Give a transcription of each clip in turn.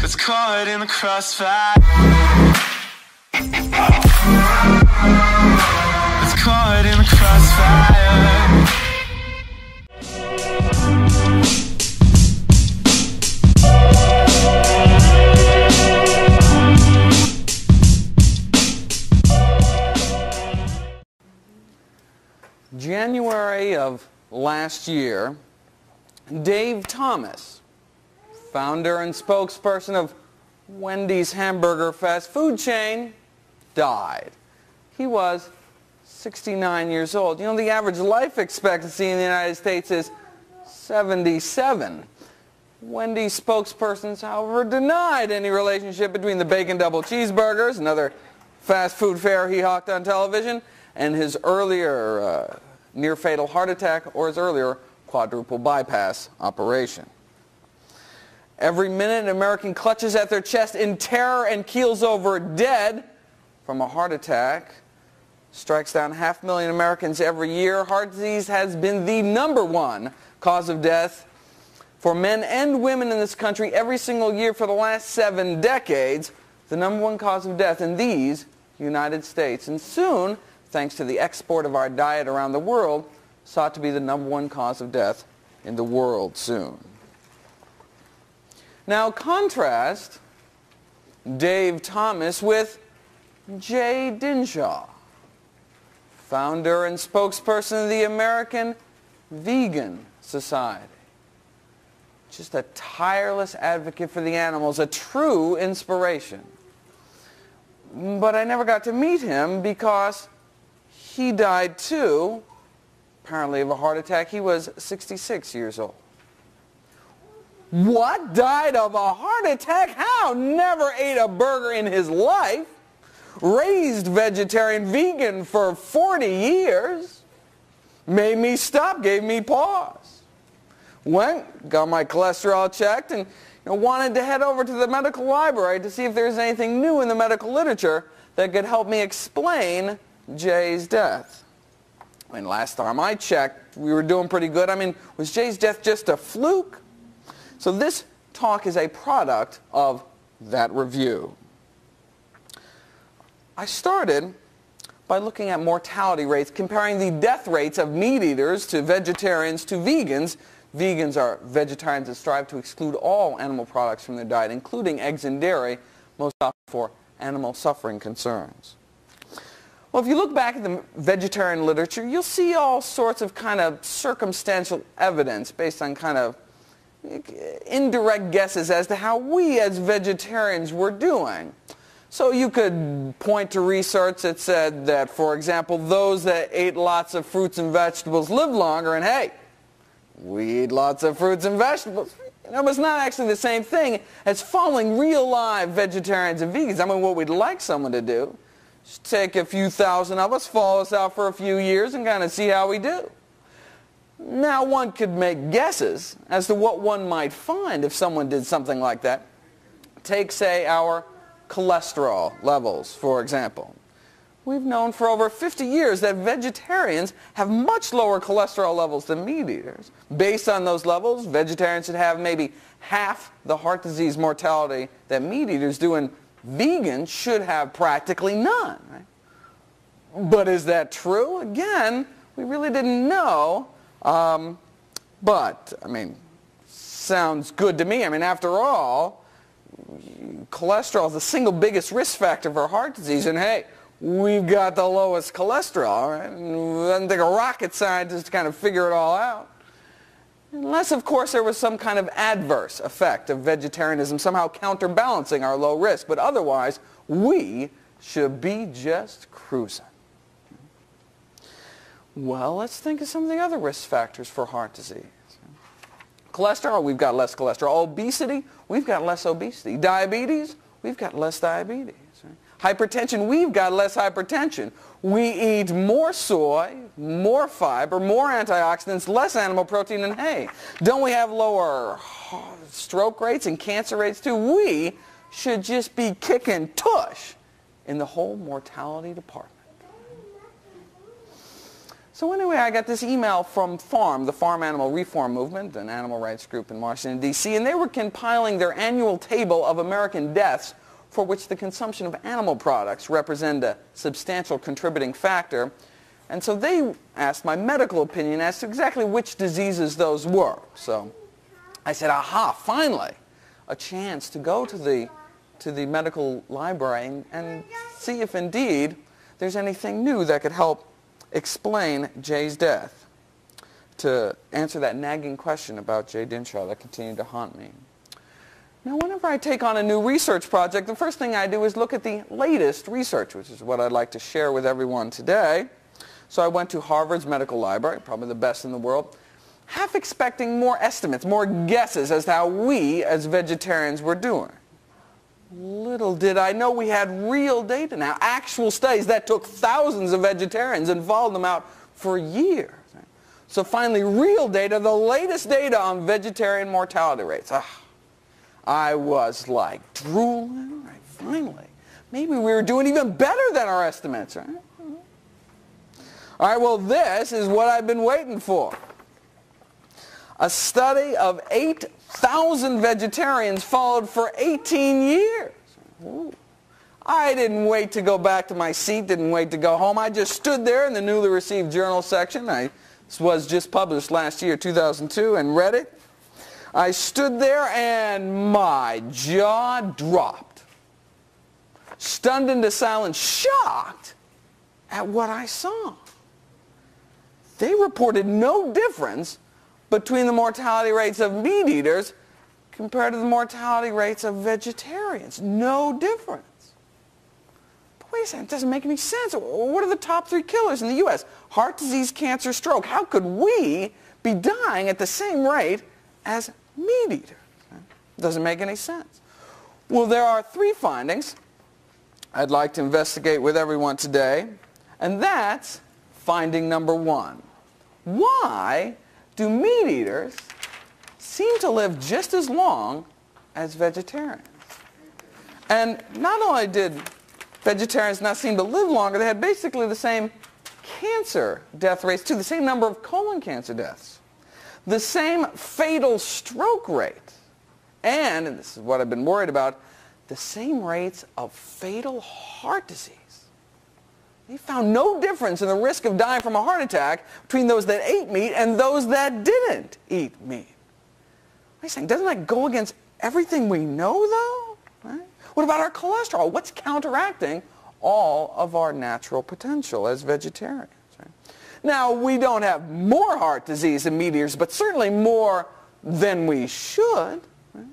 It's caught in the crossfire. It's caught in the crossfire. January of last year, Dave Thomas, founder and spokesperson of Wendy's hamburger fast food chain, died. He was 69 years old. You know, the average life expectancy in the United States is 77. Wendy's spokespersons, however, denied any relationship between the bacon double cheeseburgers, another fast food fare he hawked on television, and his earlier near-fatal heart attack or his earlier quadruple bypass operation. Every minute an American clutches at their chest in terror and keels over dead from a heart attack. Strikes down 500,000 Americans every year. Heart disease has been the #1 cause of death for men and women in this country every single year for the last 7 decades. The #1 cause of death in these United States. And soon, thanks to the export of our diet around the world, sought to be the #1 cause of death in the world soon. Now contrast Dave Thomas with Jay Dinshaw, founder and spokesperson of the American Vegan Society. Just a tireless advocate for the animals, a true inspiration. But I never got to meet him because he died too, apparently of a heart attack. He was 66 years old. What? Died of a heart attack? How? Never ate a burger in his life. Raised vegetarian vegan for 40 years. Made me stop, gave me pause. Went, got my cholesterol checked, and wanted to head over to the medical library to see if there's anything new in the medical literature that could help me explain Jay's death. I mean, last time I checked, we were doing pretty good. I mean, was Jay's death just a fluke? So this talk is a product of that review. I started by looking at mortality rates, comparing the death rates of meat eaters to vegetarians to vegans. Vegans are vegetarians that strive to exclude all animal products from their diet, including eggs and dairy, most often for animal suffering concerns. Well, if you look back at the vegetarian literature, you'll see all sorts of kind of circumstantial evidence based on kind of indirect guesses as to how we as vegetarians were doing. So you could point to research that said that, for example, those that ate lots of fruits and vegetables lived longer, and hey, we eat lots of fruits and vegetables. It's not actually the same thing as following real live vegetarians and vegans. I mean, what we'd like someone to do is take a few thousand of us, follow us out for a few years, and kind of see how we do. Now, one could make guesses as to what one might find if someone did something like that. Take, say, our cholesterol levels, for example. We've known for over 50 years that vegetarians have much lower cholesterol levels than meat eaters. Based on those levels, vegetarians should have maybe half the heart disease mortality that meat eaters do, and vegans should have practically none. Right? But is that true? Again, we really didn't know. But, I mean, sounds good to me. I mean, after all, cholesterol is the single biggest risk factor for heart disease, and hey, we've got the lowest cholesterol, right? It doesn't take a rocket scientist to kind of figure it all out. Unless, of course, there was some kind of adverse effect of vegetarianism somehow counterbalancing our low risk. But otherwise, we should be just cruising. Well, let's think of some of the other risk factors for heart disease. Cholesterol, we've got less cholesterol. Obesity, we've got less obesity. Diabetes, we've got less diabetes. Hypertension, we've got less hypertension. We eat more soy, more fiber, more antioxidants, less animal protein, and hey, don't we have lower stroke rates and cancer rates too? We should just be kicking tush in the whole mortality department. So anyway, I got this email from FARM, the Farm Animal Reform Movement, an animal rights group in Washington, D.C., and they were compiling their annual table of American deaths for which the consumption of animal products represent a substantial contributing factor. And so they asked my medical opinion as to exactly which diseases those were. So I said, aha, finally, a chance to go to the medical library and see if indeed there's anything new that could help explain Jay's death, to answer that nagging question about Jay Dinshaw that continued to haunt me. Now, whenever I take on a new research project, the first thing I do is look at the latest research, which is what I'd like to share with everyone today. So I went to Harvard's medical library, probably the best in the world, half expecting more estimates, more guesses as to how we as vegetarians were doing. Little did I know we had real data now, actual studies that took thousands of vegetarians and followed them out for years. So finally, real data, the latest data on vegetarian mortality rates. I was like drooling, right? Finally. Maybe we were doing even better than our estimates, right? All right, well, this is what I've been waiting for. A study of 8,000 vegetarians followed for 18 years. Ooh. I didn't wait to go back to my seat, didn't wait to go home. I just stood there in the newly received journal section. This was just published last year, 2002, and read it. I stood there and my jaw dropped. Stunned into silence, shocked at what I saw. They reported no difference between the mortality rates of meat eaters compared to the mortality rates of vegetarians. No difference. But wait a second, it doesn't make any sense. What are the top 3 killers in the U.S.? Heart disease, cancer, stroke. How could we be dying at the same rate as meat eaters? It doesn't make any sense. Well, there are 3 findings I'd like to investigate with everyone today, and that's finding number 1. Why do meat eaters seem to live just as long as vegetarians? And not only did vegetarians not seem to live longer, they had basically the same cancer death rates too, the same number of colon cancer deaths, the same fatal stroke rate, and this is what I've been worried about, the same rates of fatal heart disease. They found no difference in the risk of dying from a heart attack between those that ate meat and those that didn't eat meat. I'm saying, doesn't that go against everything we know, though? Right? What about our cholesterol? What's counteracting all of our natural potential as vegetarians? Right? Now, we don't have more heart disease than meat eaters, but certainly more than we should. Right?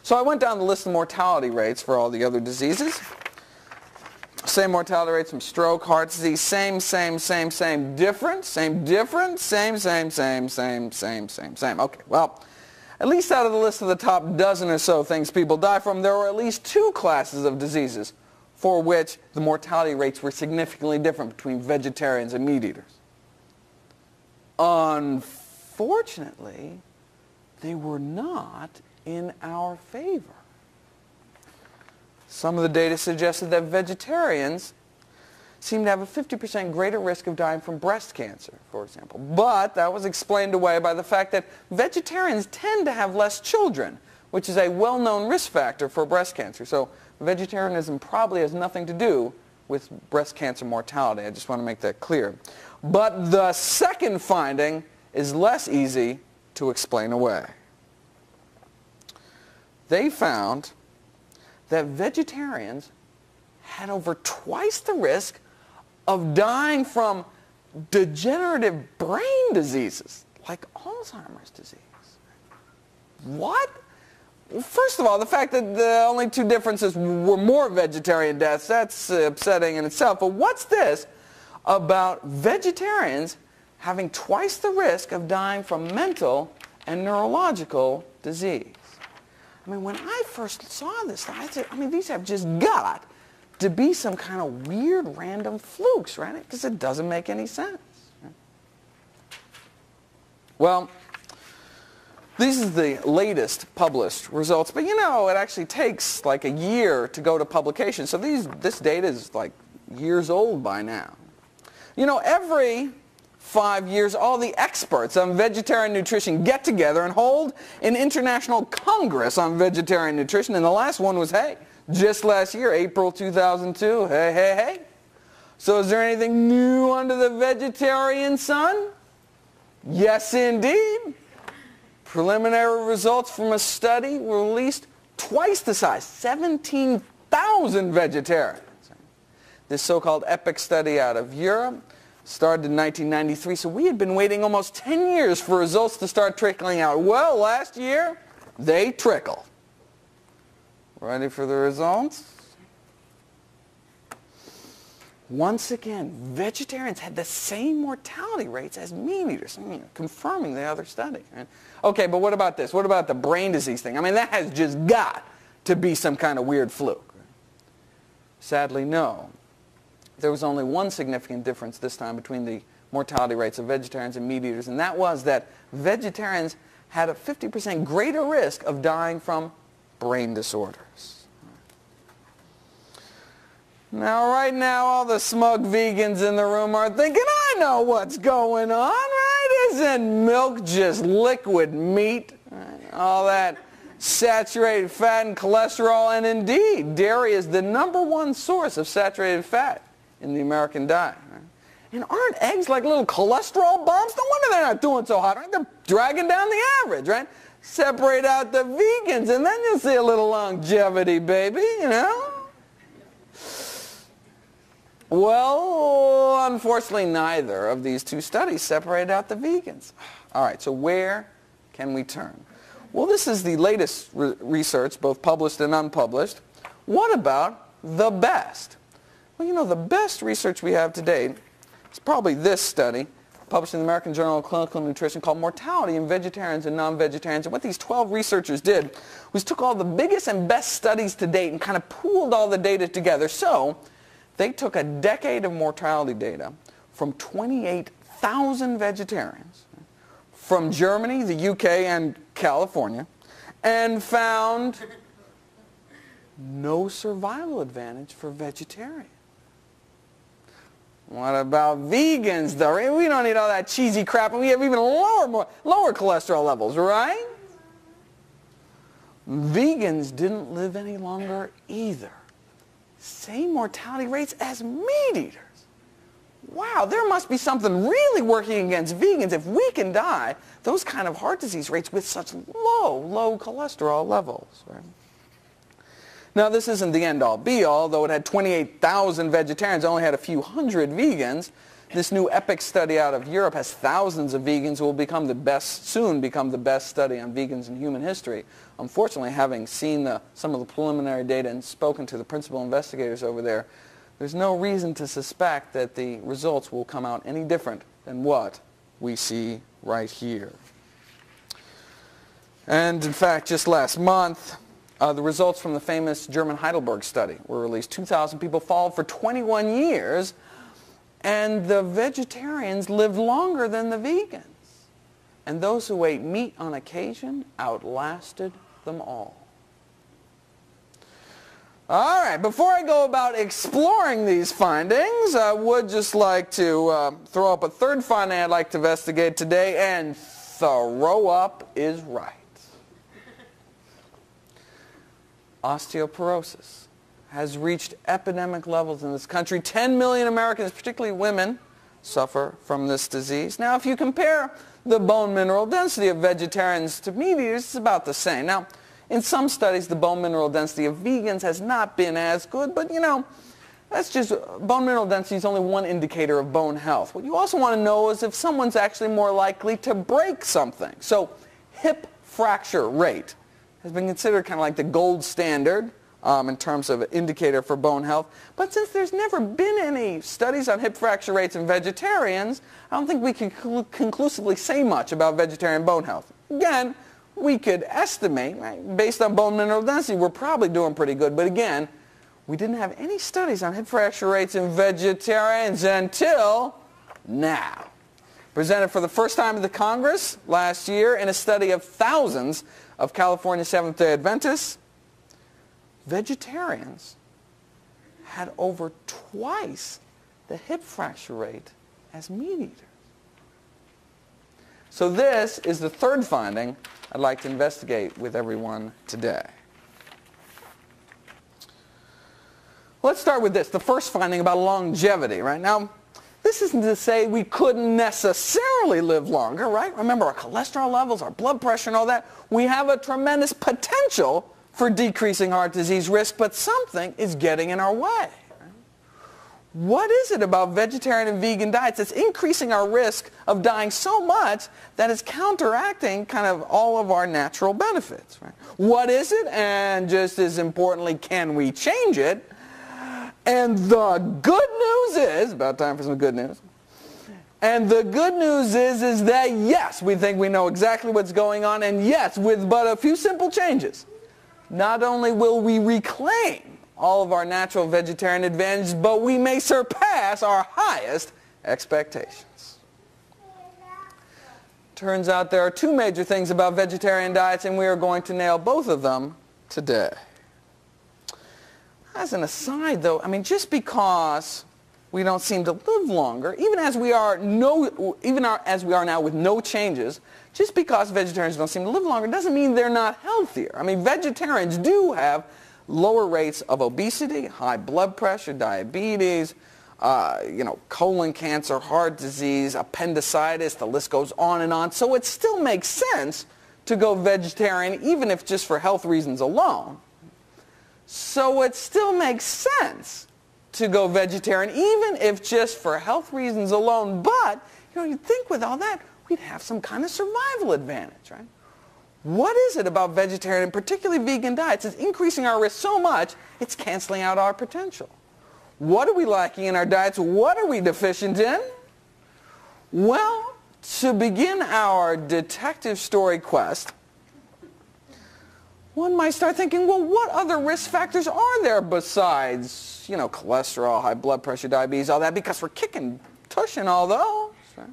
So I went down the list of mortality rates for all the other diseases. Same mortality rates from stroke, heart disease, same, different, same. Okay, well, at least out of the list of the top dozen or so things people die from, there were at least 2 classes of diseases for which the mortality rates were significantly different between vegetarians and meat eaters. Unfortunately, they were not in our favor. Some of the data suggested that vegetarians seem to have a 50% greater risk of dying from breast cancer, for example. But that was explained away by the fact that vegetarians tend to have less children, which is a well-known risk factor for breast cancer. So vegetarianism probably has nothing to do with breast cancer mortality. I just want to make that clear. But the second finding is less easy to explain away. They found that vegetarians had over twice the risk of dying from degenerative brain diseases like Alzheimer's disease. What? Well, first of all, the fact that the only 2 differences were more vegetarian deaths, that's upsetting in itself. But what's this about vegetarians having twice the risk of dying from mental and neurological disease? I mean, when I first saw this, I said, these have just got to be some kind of weird random flukes, right? Because it doesn't make any sense. Right? Well, this is the latest published results, but it actually takes like a year to go to publication. So this data is like years old by now. You know, every 5 years, all the experts on vegetarian nutrition get together and hold an international congress on vegetarian nutrition. And the last one was, hey, just last year, April 2002. Hey. So is there anything new under the vegetarian sun? Yes, indeed. Preliminary results from a study were released twice the size, 17,000 vegetarians. This so-called EPIC study out of Europe started in 1993, so we had been waiting almost 10 years for results to start trickling out. Well, last year, they trickled. Ready for the results? Once again, vegetarians had the same mortality rates as meat eaters, confirming the other study. Right? Okay, but what about this? What about the brain disease thing? I mean, that has just got to be some kind of weird fluke. Sadly, no. There was only one significant difference this time between the mortality rates of vegetarians and meat eaters, and that was that vegetarians had a 50% greater risk of dying from brain disorders. Now, right now, all the smug vegans in the room are thinking, I know what's going on, right? Isn't milk just liquid meat? Right? All that saturated fat and cholesterol, and indeed, dairy is the #1 source of saturated fat in the American diet. Right? And aren't eggs like little cholesterol bombs? No wonder they're not doing so hot. Right? They're dragging down the average, right? Separate out the vegans, and then you'll see a little longevity, baby, you know? Well, unfortunately, neither of these two studies separated out the vegans. All right, so where can we turn? Well, this is the latest research, both published and unpublished. What about the best? Well, you know, the best research we have to date is probably this study, published in the American Journal of Clinical Nutrition, called Mortality in Vegetarians and Non-Vegetarians. And what these 12 researchers did was took all the biggest and best studies to date and kind of pooled all the data together. So they took a decade of mortality data from 28,000 vegetarians from Germany, the UK, and California, and found no survival advantage for vegetarians. What about vegans, though? We don't eat all that cheesy crap, and we have even lower cholesterol levels, right? Vegans didn't live any longer either. Same mortality rates as meat eaters. Wow, there must be something really working against vegans if we can die those kind of heart disease rates with such low cholesterol levels. Right? Now, this isn't the end-all, be-all. Though it had 28,000 vegetarians, it only had a few hundred vegans. This new EPIC study out of Europe has thousands of vegans who will soon become the best study on vegans in human history. Unfortunately, having seen some of the preliminary data and spoken to the principal investigators over there, there's no reason to suspect that the results will come out any different than what we see right here. And in fact, just last month, the results from the famous German Heidelberg study were released. 2,000 people followed for 21 years, and the vegetarians lived longer than the vegans. And those who ate meat on occasion outlasted them all. All right, before I go about exploring these findings, I would just like to throw up a third finding I'd like to investigate today, and throw up is right. Osteoporosis has reached epidemic levels in this country. 10 million Americans, particularly women, suffer from this disease. Now, if you compare the bone mineral density of vegetarians to meat eaters, it's about the same. Now, in some studies, the bone mineral density of vegans has not been as good, but, you know, bone mineral density is only one indicator of bone health. What you also want to know is if someone's actually more likely to break something. So, hip fracture rate has been considered kind of like the gold standard in terms of an indicator for bone health. But since there's never been any studies on hip fracture rates in vegetarians, I don't think we can conclusively say much about vegetarian bone health. Again, we could estimate, right, based on bone mineral density, we're probably doing pretty good. But again, we didn't have any studies on hip fracture rates in vegetarians until now. Presented for the first time to the Congress last year in a study of thousands of California Seventh-day Adventists, vegetarians had over twice the hip fracture rate as meat eaters. So this is the third finding I'd like to investigate with everyone today. Let's start with this, the first finding about longevity, right? Now, this isn't to say we couldn't necessarily live longer, right? Remember our cholesterol levels, our blood pressure and all that. We have a tremendous potential for decreasing heart disease risk, but something is getting in our way. What is it about vegetarian and vegan diets that's increasing our risk of dying so much that it's counteracting kind of all of our natural benefits? Right? What is it? And just as importantly, can we change it? And the good news is, about time for some good news, and the good news is that yes, we think we know exactly what's going on, and yes, with but a few simple changes, not only will we reclaim all of our natural vegetarian advantages, but we may surpass our highest expectations. Turns out there are two major things about vegetarian diets, and we are going to nail both of them today. As an aside, though, I mean, just because we don't seem to live longer, even as we are now with no changes, just because vegetarians don't seem to live longer doesn't mean they're not healthier. I mean, vegetarians do have lower rates of obesity, high blood pressure, diabetes, colon cancer, heart disease, appendicitis, the list goes on and on. So it still makes sense to go vegetarian, even if just for health reasons alone. So it still makes sense to go vegetarian, even if just for health reasons alone. But, you'd think with all that, we'd have some kind of survival advantage, right? What is it about vegetarian and particularly vegan diets that's increasing our risk so much, it's canceling out our potential? What are we lacking in our diets? What are we deficient in? Well, to begin our detective story quest, one might start thinking, well, what other risk factors are there besides, cholesterol, high blood pressure, diabetes, all that, because we're kicking tush in all those. Right?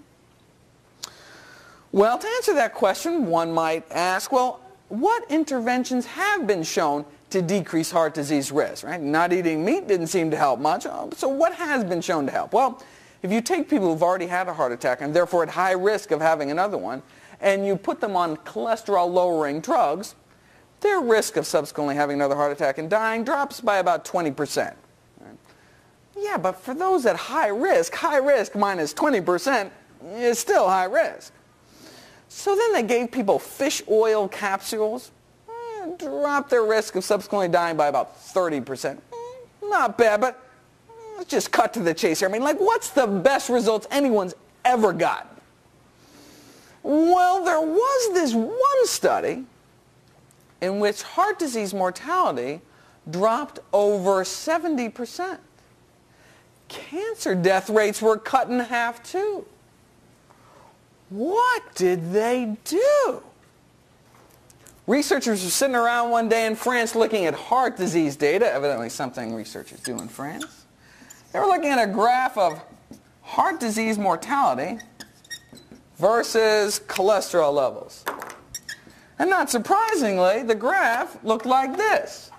Well, to answer that question, one might ask, well, what interventions have been shown to decrease heart disease risk, right? Not eating meat didn't seem to help much. So what has been shown to help? Well, if you take people who've already had a heart attack and therefore at high risk of having another one, and you put them on cholesterol-lowering drugs, their risk of subsequently having another heart attack and dying drops by about 20%. Yeah, but for those at high risk minus 20% is still high risk. So then they gave people fish oil capsules, dropped their risk of subsequently dying by about 30%. Not bad, but let's just cut to the chase here. I mean, what's the best results anyone's ever gotten? Well, there was this one study in which heart disease mortality dropped over 70%. Cancer death rates were cut in half too. What did they do? Researchers were sitting around one day in France looking at heart disease data, evidently something researchers do in France. They were looking at a graph of heart disease mortality versus cholesterol levels. And not surprisingly, the graph looked like this.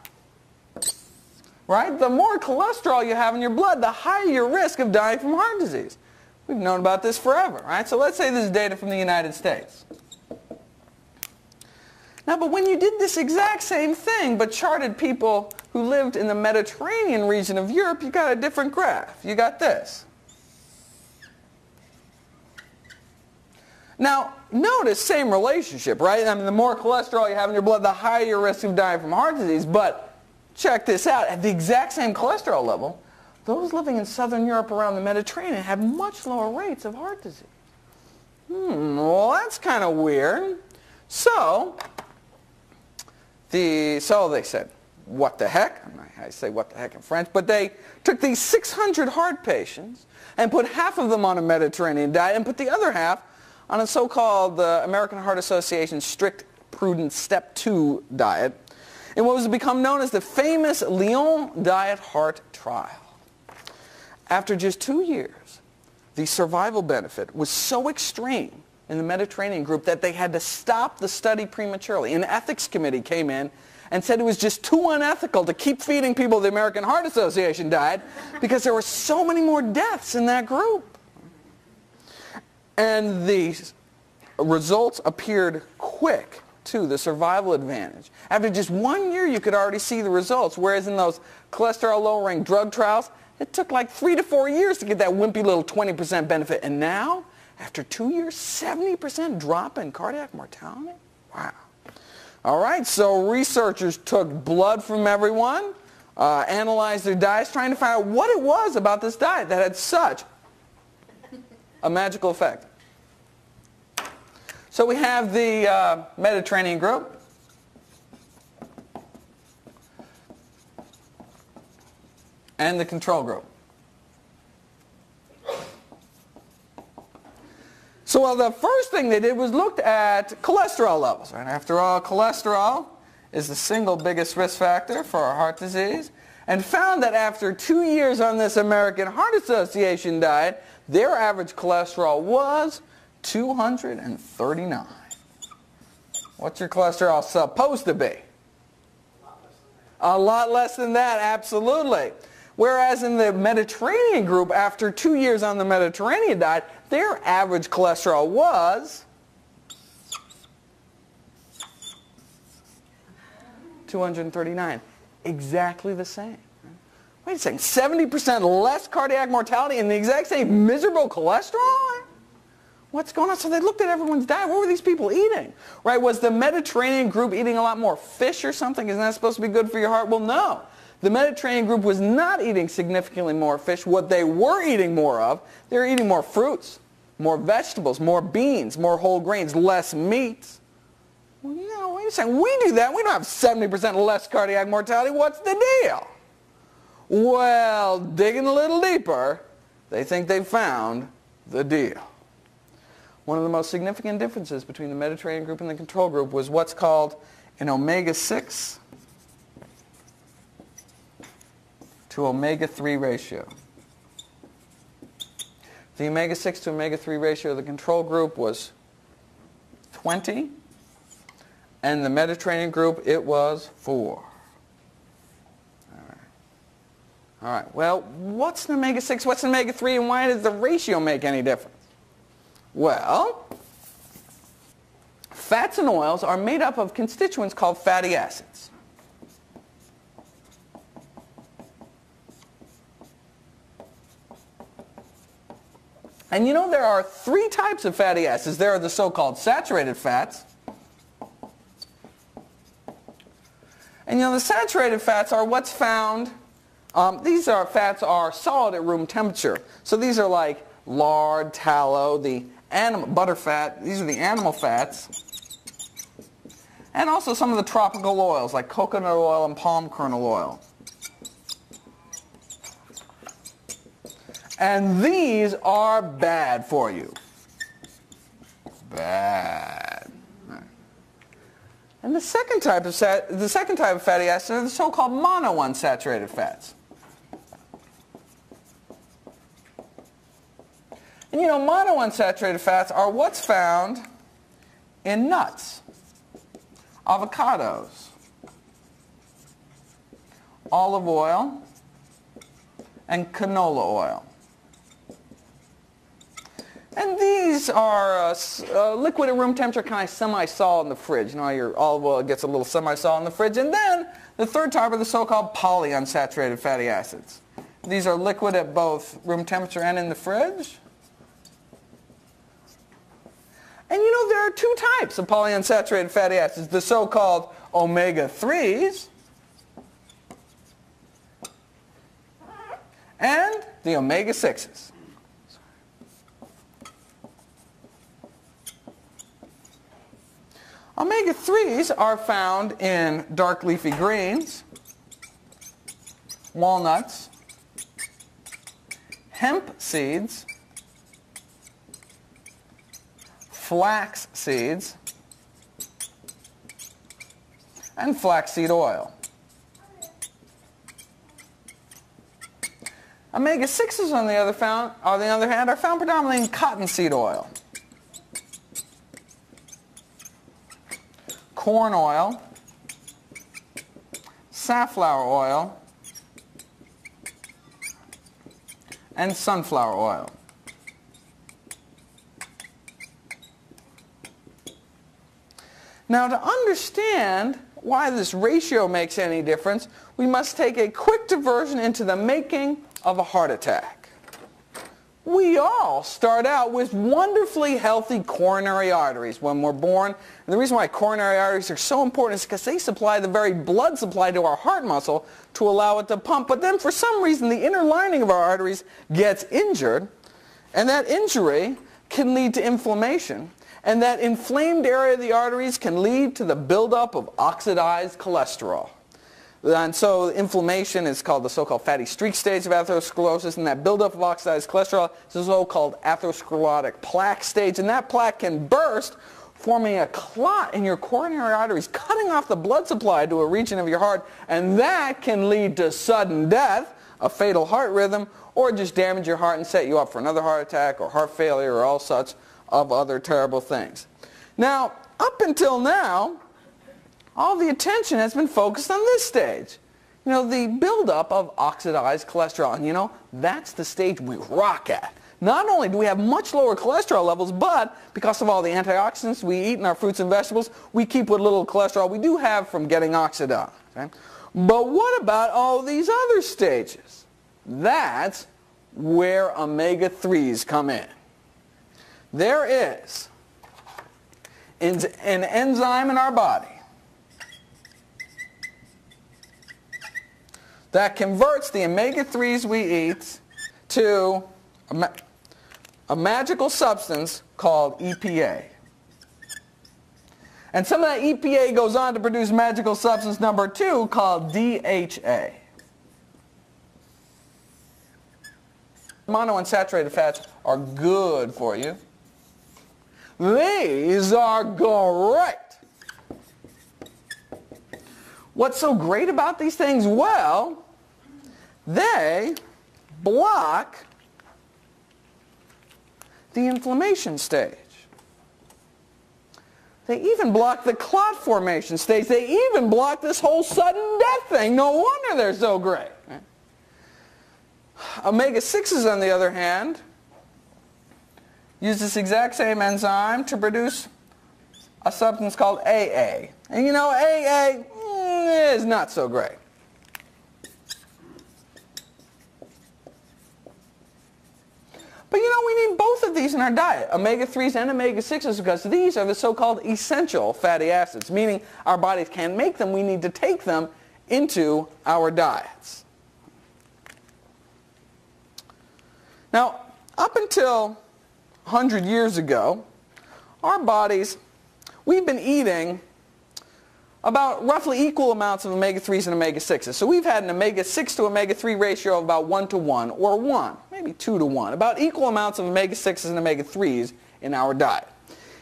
Right? The more cholesterol you have in your blood, the higher your risk of dying from heart disease. We've known about this forever, right? So let's say this is data from the United States. Now, but when you did this exact same thing, but charted people who lived in the Mediterranean region of Europe, you got a different graph. You got this. Now, notice same relationship, right? I mean, the more cholesterol you have in your blood, the higher your risk of dying from heart disease. But check this out. At the exact same cholesterol level, those living in southern Europe around the Mediterranean have much lower rates of heart disease. Well, that's kind of weird. So they said, what the heck? I say what the heck in French, but they took these 600 heart patients and put half of them on a Mediterranean diet and put the other half on a so-called American Heart Association strict prudent step 2 diet in what was to become known as the famous Lyon Diet Heart Trial. After just 2 years, the survival benefit was so extreme in the Mediterranean group that they had to stop the study prematurely. An ethics committee came in and said it was just too unethical to keep feeding people the American Heart Association diet because there were so many more deaths in that group. And the results appeared quick, too, the survival advantage. After just 1 year, you could already see the results, whereas in those cholesterol-lowering drug trials, it took like 3 to 4 years to get that wimpy little 20% benefit. And now, after 2 years, 70% drop in cardiac mortality? Wow. All right, so researchers took blood from everyone, analyzed their diets, trying to find out what it was about this diet that had such a magical effect. So we have the Mediterranean group. And the control group. So well, the first thing they did was looked at cholesterol levels. Right? After all, cholesterol is the single biggest risk factor for heart disease, and found that after 2 years on this American Heart Association diet, their average cholesterol was 239. What's your cholesterol supposed to be? A lot less than that, absolutely. Whereas in the Mediterranean group, after 2 years on the Mediterranean diet, their average cholesterol was 239. Exactly the same. Wait a second, 70% less cardiac mortality and the exact same miserable cholesterol? What's going on? So they looked at everyone's diet. What were these people eating? Right? Was the Mediterranean group eating a lot more fish or something? Isn't that supposed to be good for your heart? Well, no. The Mediterranean group was not eating significantly more fish. What they were eating more of, they were eating more fruits, more vegetables, more beans, more whole grains, less meats. Well, you know, wait a second. We do that. We don't have 70% less cardiac mortality. What's the deal? Well, digging a little deeper, they think they found the deal. One of the most significant differences between the Mediterranean group and the control group was what's called an omega-6 to omega-3 ratio. The omega-6 to omega-3 ratio of the control group was 20, and the Mediterranean group, it was 4. All right, well, what's an omega-6, what's an omega-3, and why does the ratio make any difference? Well, fats and oils are made up of constituents called fatty acids. And you know there are 3 types of fatty acids. There are the so-called saturated fats. And you know the saturated fats are what's found, these fats are solid at room temperature. So these are like lard, tallow, the butter fat, these are the animal fats. And also some of the tropical oils like coconut oil and palm kernel oil. And these are bad for you. Bad. And the second type of fatty acids are the so-called monounsaturated fats. And you know, monounsaturated fats are what's found in nuts, avocados, olive oil, and canola oil. And these are liquid at room temperature, kind of semi-solid in the fridge. You know how your olive oil gets a little semi-solid in the fridge. And then the third type are the so-called polyunsaturated fatty acids. These are liquid at both room temperature and in the fridge. And you know there are 2 types of polyunsaturated fatty acids, the so-called omega-3s and the omega-6s. Omega-3s are found in dark leafy greens, walnuts, hemp seeds, flax seeds, and flaxseed oil. Omega-6s, on the other hand, are found predominantly in cottonseed oil, corn oil, safflower oil, and sunflower oil. Now, to understand why this ratio makes any difference, we must take a quick diversion into the making of a heart attack. We all start out with wonderfully healthy coronary arteries when we're born. And the reason why coronary arteries are so important is because they supply the very blood supply to our heart muscle to allow it to pump. But then for some reason the inner lining of our arteries gets injured, and that injury can lead to inflammation. And that inflamed area of the arteries can lead to the buildup of oxidized cholesterol. And so inflammation is called the so-called fatty streak stage of atherosclerosis, and that buildup of oxidized cholesterol is the so-called atherosclerotic plaque stage, and that plaque can burst, forming a clot in your coronary arteries, cutting off the blood supply to a region of your heart, and that can lead to sudden death, a fatal heart rhythm, or just damage your heart and set you up for another heart attack or heart failure or all such of other terrible things. Now, up until now, all the attention has been focused on this stage. You know, the buildup of oxidized cholesterol. And you know, that's the stage we rock at. Not only do we have much lower cholesterol levels, but because of all the antioxidants we eat in our fruits and vegetables, we keep what little cholesterol we do have from getting oxidized. Okay? But what about all these other stages? That's where omega-3s come in. There is an enzyme in our body that converts the omega-3s we eat to a magical substance called EPA. And some of that EPA goes on to produce magical substance number 2 called DHA. Monounsaturated fats are good for you. These are great. What's so great about these things? Well, they block the inflammation stage. They even block the clot formation stage. They even block this whole sudden death thing. No wonder they're so great. Omega-6s, on the other hand, use this exact same enzyme to produce a substance called AA. And you know, AA is not so great. But you know, we need both of these in our diet, omega-3s and omega-6s, because these are the so-called essential fatty acids, meaning our bodies can't make them. We need to take them into our diets. Now, up until 100 years ago, our bodies, we've been eating about roughly equal amounts of omega-3s and omega-6s. So we've had an omega-6 to omega-3 ratio of about 1 to 1, or 1, maybe 2 to 1, about equal amounts of omega-6s and omega-3s in our diet.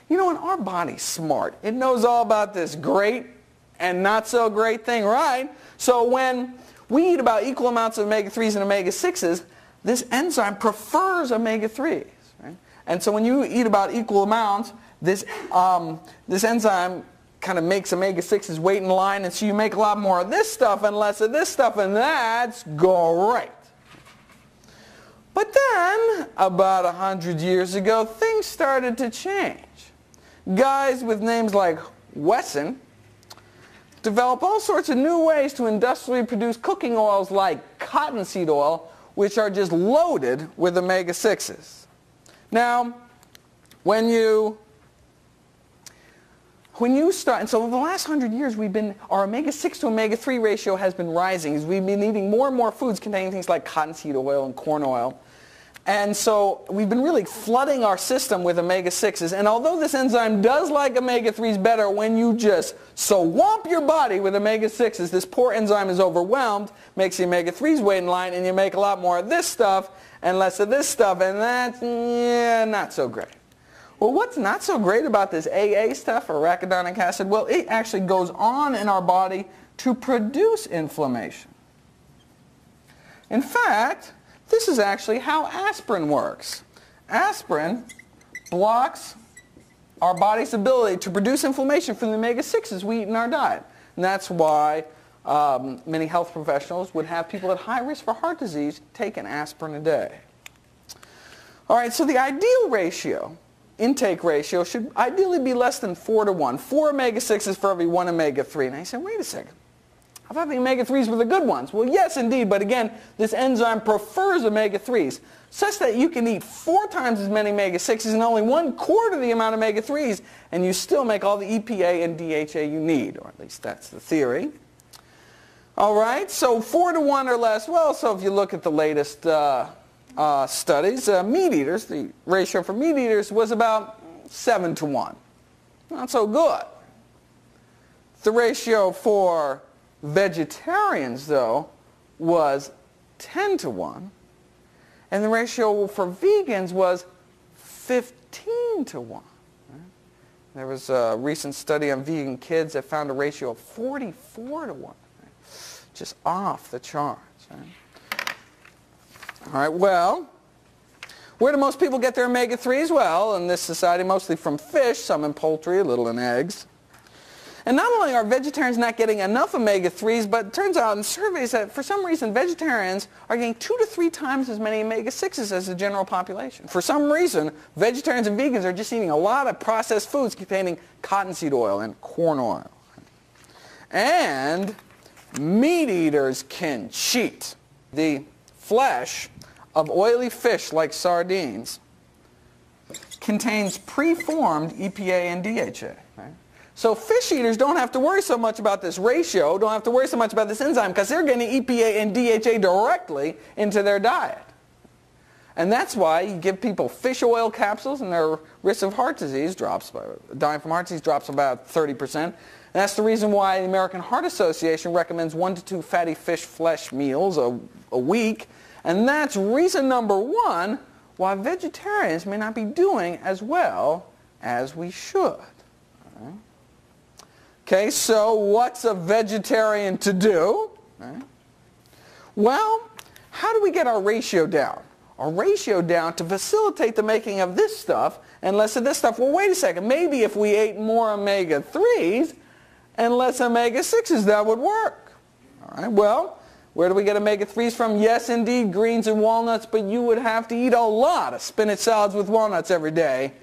You know, and our body's smart. It knows all about this great and not so great thing, right? So when we eat about equal amounts of omega-3s and omega-6s, this enzyme prefers omega-3s. Right? And so when you eat about equal amounts, this enzyme kind of makes omega-6s wait in line, and so you make a lot more of this stuff and less of this stuff, and that's great. But then, about 100 years ago, things started to change. Guys with names like Wesson developed all sorts of new ways to industrially produce cooking oils like cottonseed oil, which are just loaded with omega-6s. Now, when you start, and so over the last 100 years, our omega-6 to omega-3 ratio has been rising as we've been eating more and more foods containing things like cottonseed oil and corn oil. And so we've been really flooding our system with omega-6s. And although this enzyme does like omega-3s better, when you just swamp your body with omega-6s, this poor enzyme is overwhelmed, makes the omega-3s wait in line, and you make a lot more of this stuff and less of this stuff, and that's not so great. Well, what's not so great about this AA stuff, or arachidonic acid? Well, it actually goes on in our body to produce inflammation. In fact, this is actually how aspirin works. Aspirin blocks our body's ability to produce inflammation from the omega-6s we eat in our diet. And that's why many health professionals would have people at high risk for heart disease take an aspirin a day. All right, so the ideal ratio intake ratio should ideally be less than 4 to 1. 4 omega-6s for every 1 omega-3. Now you say, wait a second. I thought the omega-3s were the good ones. Well, yes, indeed, but again, this enzyme prefers omega-3s, such that you can eat 4 times as many omega-6s and only 1/4 the amount of omega-3s, and you still make all the EPA and DHA you need, or at least that's the theory. All right, so 4 to 1 or less. Well, so if you look at the latest studies, meat eaters, the ratio for meat eaters was about 7 to 1. Not so good. The ratio for vegetarians, though, was 10 to 1. And the ratio for vegans was 15 to 1. There was a recent study on vegan kids that found a ratio of 44 to 1. Just off the charts. All right, well, where do most people get their omega-3s? Well, in this society, mostly from fish, some in poultry, a little in eggs. And not only are vegetarians not getting enough omega-3s, but it turns out in surveys that for some reason vegetarians are getting 2 to 3 times as many omega-6s as the general population. For some reason, vegetarians and vegans are just eating a lot of processed foods containing cottonseed oil and corn oil. And meat eaters can cheat. The flesh of oily fish like sardines contains preformed EPA and DHA. Right? So fish eaters don't have to worry so much about this ratio, don't have to worry so much about this enzyme, because they're getting EPA and DHA directly into their diet. And that's why you give people fish oil capsules and their risk of heart disease drops, dying from heart disease drops about 30%. And that's the reason why the American Heart Association recommends 1 to 2 fatty fish flesh meals a week. And that's reason number 1 why vegetarians may not be doing as well as we should. Right? Okay, so what's a vegetarian to do? Right? Well, how do we get our ratio down? Our ratio down to facilitate the making of this stuff and less of this stuff. Well, wait a second. Maybe if we ate more omega-3s and less omega-6s, that would work. All right, well, where do we get omega-3s from? Yes, indeed, greens and walnuts, but you would have to eat a lot of spinach salads with walnuts every day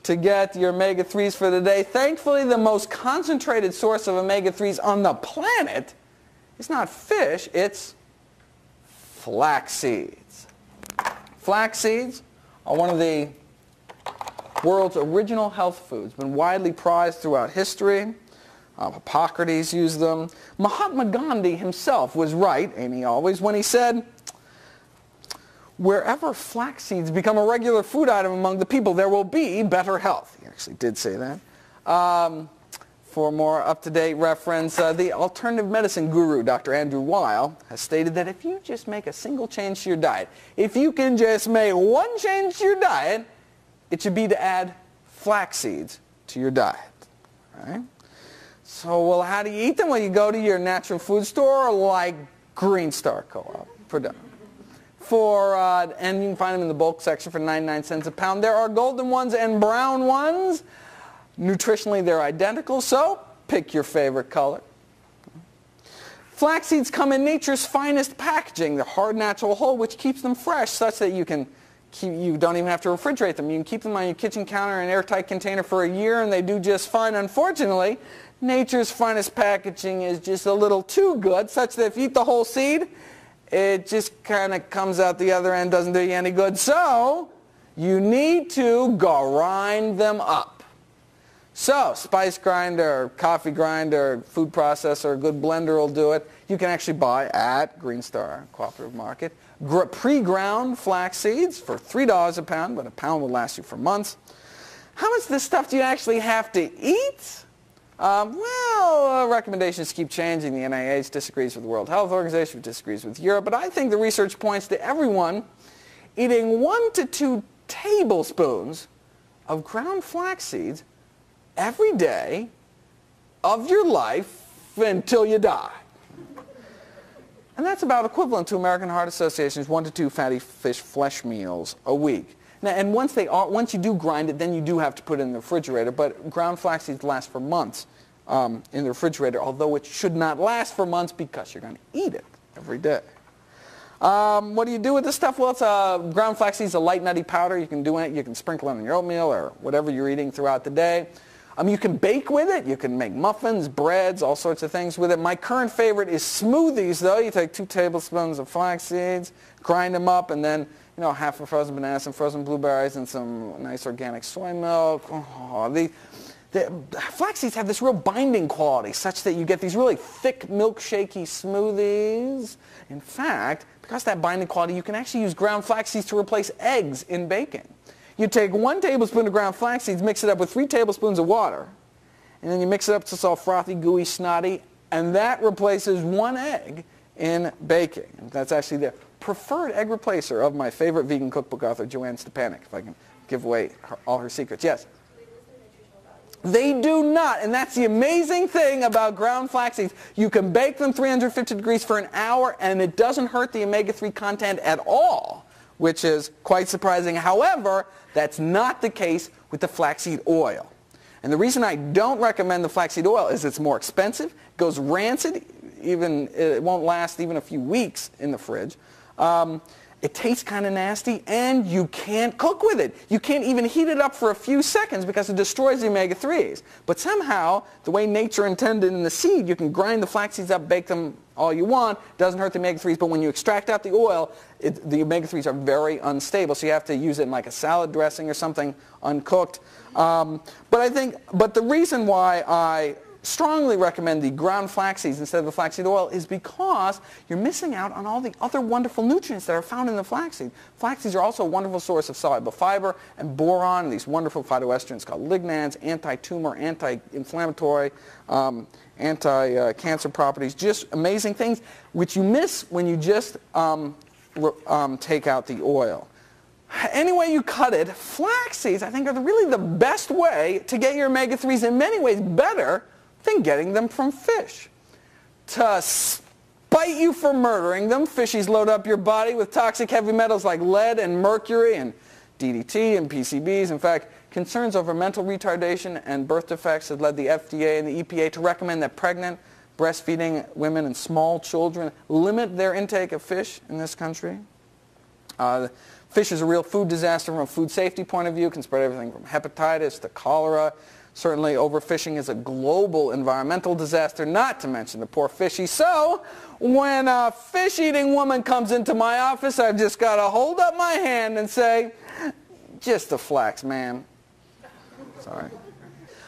to get your omega-3s for the day. Thankfully, the most concentrated source of omega-3s on the planet is not fish, it's flax seeds. Flax seeds are one of the world's original health foods, been widely prized throughout history. Hippocrates used them. Mahatma Gandhi himself was right, ain't he always, when he said, wherever flax seeds become a regular food item among the people, there will be better health. He actually did say that. For more up-to-date reference, the alternative medicine guru, Dr. Andrew Weil, has stated that if you just make a single change to your diet, if you can just make one change to your diet, it should be to add flax seeds to your diet. Right? So, well, how do you eat them? Well, you go to your natural food store like Green Star Co-op. And you can find them in the bulk section for 99 cents a pound. There are golden ones and brown ones. Nutritionally, they're identical, so pick your favorite color. Flax seeds come in nature's finest packaging, the hard natural whole, which keeps them fresh such that you don't even have to refrigerate them. You can keep them on your kitchen counter in an airtight container for a year, and they do just fine. Unfortunately, nature's finest packaging is just a little too good, such that if you eat the whole seed, it just kind of comes out the other end, doesn't do you any good. So, you need to grind them up. So, spice grinder, coffee grinder, food processor, a good blender will do it. You can actually buy at Green Star Cooperative Market pre-ground flax seeds for $3 a pound, but a pound will last you for months. How much of this stuff do you actually have to eat? Recommendations keep changing. The NIH disagrees with the World Health Organization, disagrees with Europe, but I think the research points to everyone eating 1 to 2 tablespoons of ground flax seeds every day of your life until you die. And that's about equivalent to American Heart Association's 1 to 2 fatty fish flesh meals a week. Now, and once you do grind it, then you do have to put it in the refrigerator, but ground flax seeds last for months in the refrigerator, although it should not last for months because you're going to eat it every day. What do you do with this stuff? Well, it's ground flaxseed is a light nutty powder. You can do it. You can sprinkle it on your oatmeal or whatever you're eating throughout the day. You can bake with it. You can make muffins, breads, all sorts of things with it. My current favorite is smoothies, though. You take 2 tablespoons of flax seeds, grind them up, and then half a frozen banana, some frozen blueberries, and some nice organic soy milk. Oh, the flax seeds have this real binding quality, such that you get these really thick, milkshakey smoothies. In fact, because of that binding quality, you can actually use ground flax seeds to replace eggs in baking. You take 1 tablespoon of ground flax seeds, mix it up with 3 tablespoons of water, and then you mix it up till it's all frothy, gooey, snotty, and that replaces 1 egg in baking. And that's actually the preferred egg replacer of my favorite vegan cookbook author, Joanne Stepanek, if I can give away all her secrets. Yes? They do not, and that's the amazing thing about ground flax seeds. You can bake them 350 degrees for an hour, and it doesn't hurt the omega-3 content at all, which is quite surprising. However, that's not the case with the flaxseed oil. And the reason I don't recommend the flaxseed oil is it's more expensive, it goes rancid, it won't last even a few weeks in the fridge. It tastes kind of nasty, and you can't cook with it. You can't even heat it up for a few seconds because it destroys the omega-3s. But somehow, the way nature intended in the seed, you can grind the flax seeds up, bake them all you want. It doesn't hurt the omega-3s, but when you extract out the oil, the omega-3s are very unstable, so you have to use it in like a salad dressing or something uncooked. But the reason why I strongly recommend the ground flax seeds instead of the flaxseed oil is because you're missing out on all the other wonderful nutrients that are found in the flaxseed. Flaxseeds are also a wonderful source of soluble fiber and boron, and these wonderful phytoestrogens called lignans, anti-tumor, anti-inflammatory, anti-cancer properties, just amazing things which you miss when you just take out the oil. Any way you cut it, flax seeds I think are really the best way to get your omega-3s, in many ways better than getting them from fish. To spite you for murdering them, fishies load up your body with toxic heavy metals like lead and mercury and DDT and PCBs. In fact, concerns over mental retardation and birth defects have led the FDA and the EPA to recommend that pregnant, breastfeeding women and small children limit their intake of fish in this country. Fish is a real food disaster from a food safety point of view. It can spread everything from hepatitis to cholera. Certainly overfishing is a global environmental disaster, not to mention the poor fishies. So when a fish-eating woman comes into my office, I've just got to hold up my hand and say, just a flax, ma'am. Sorry.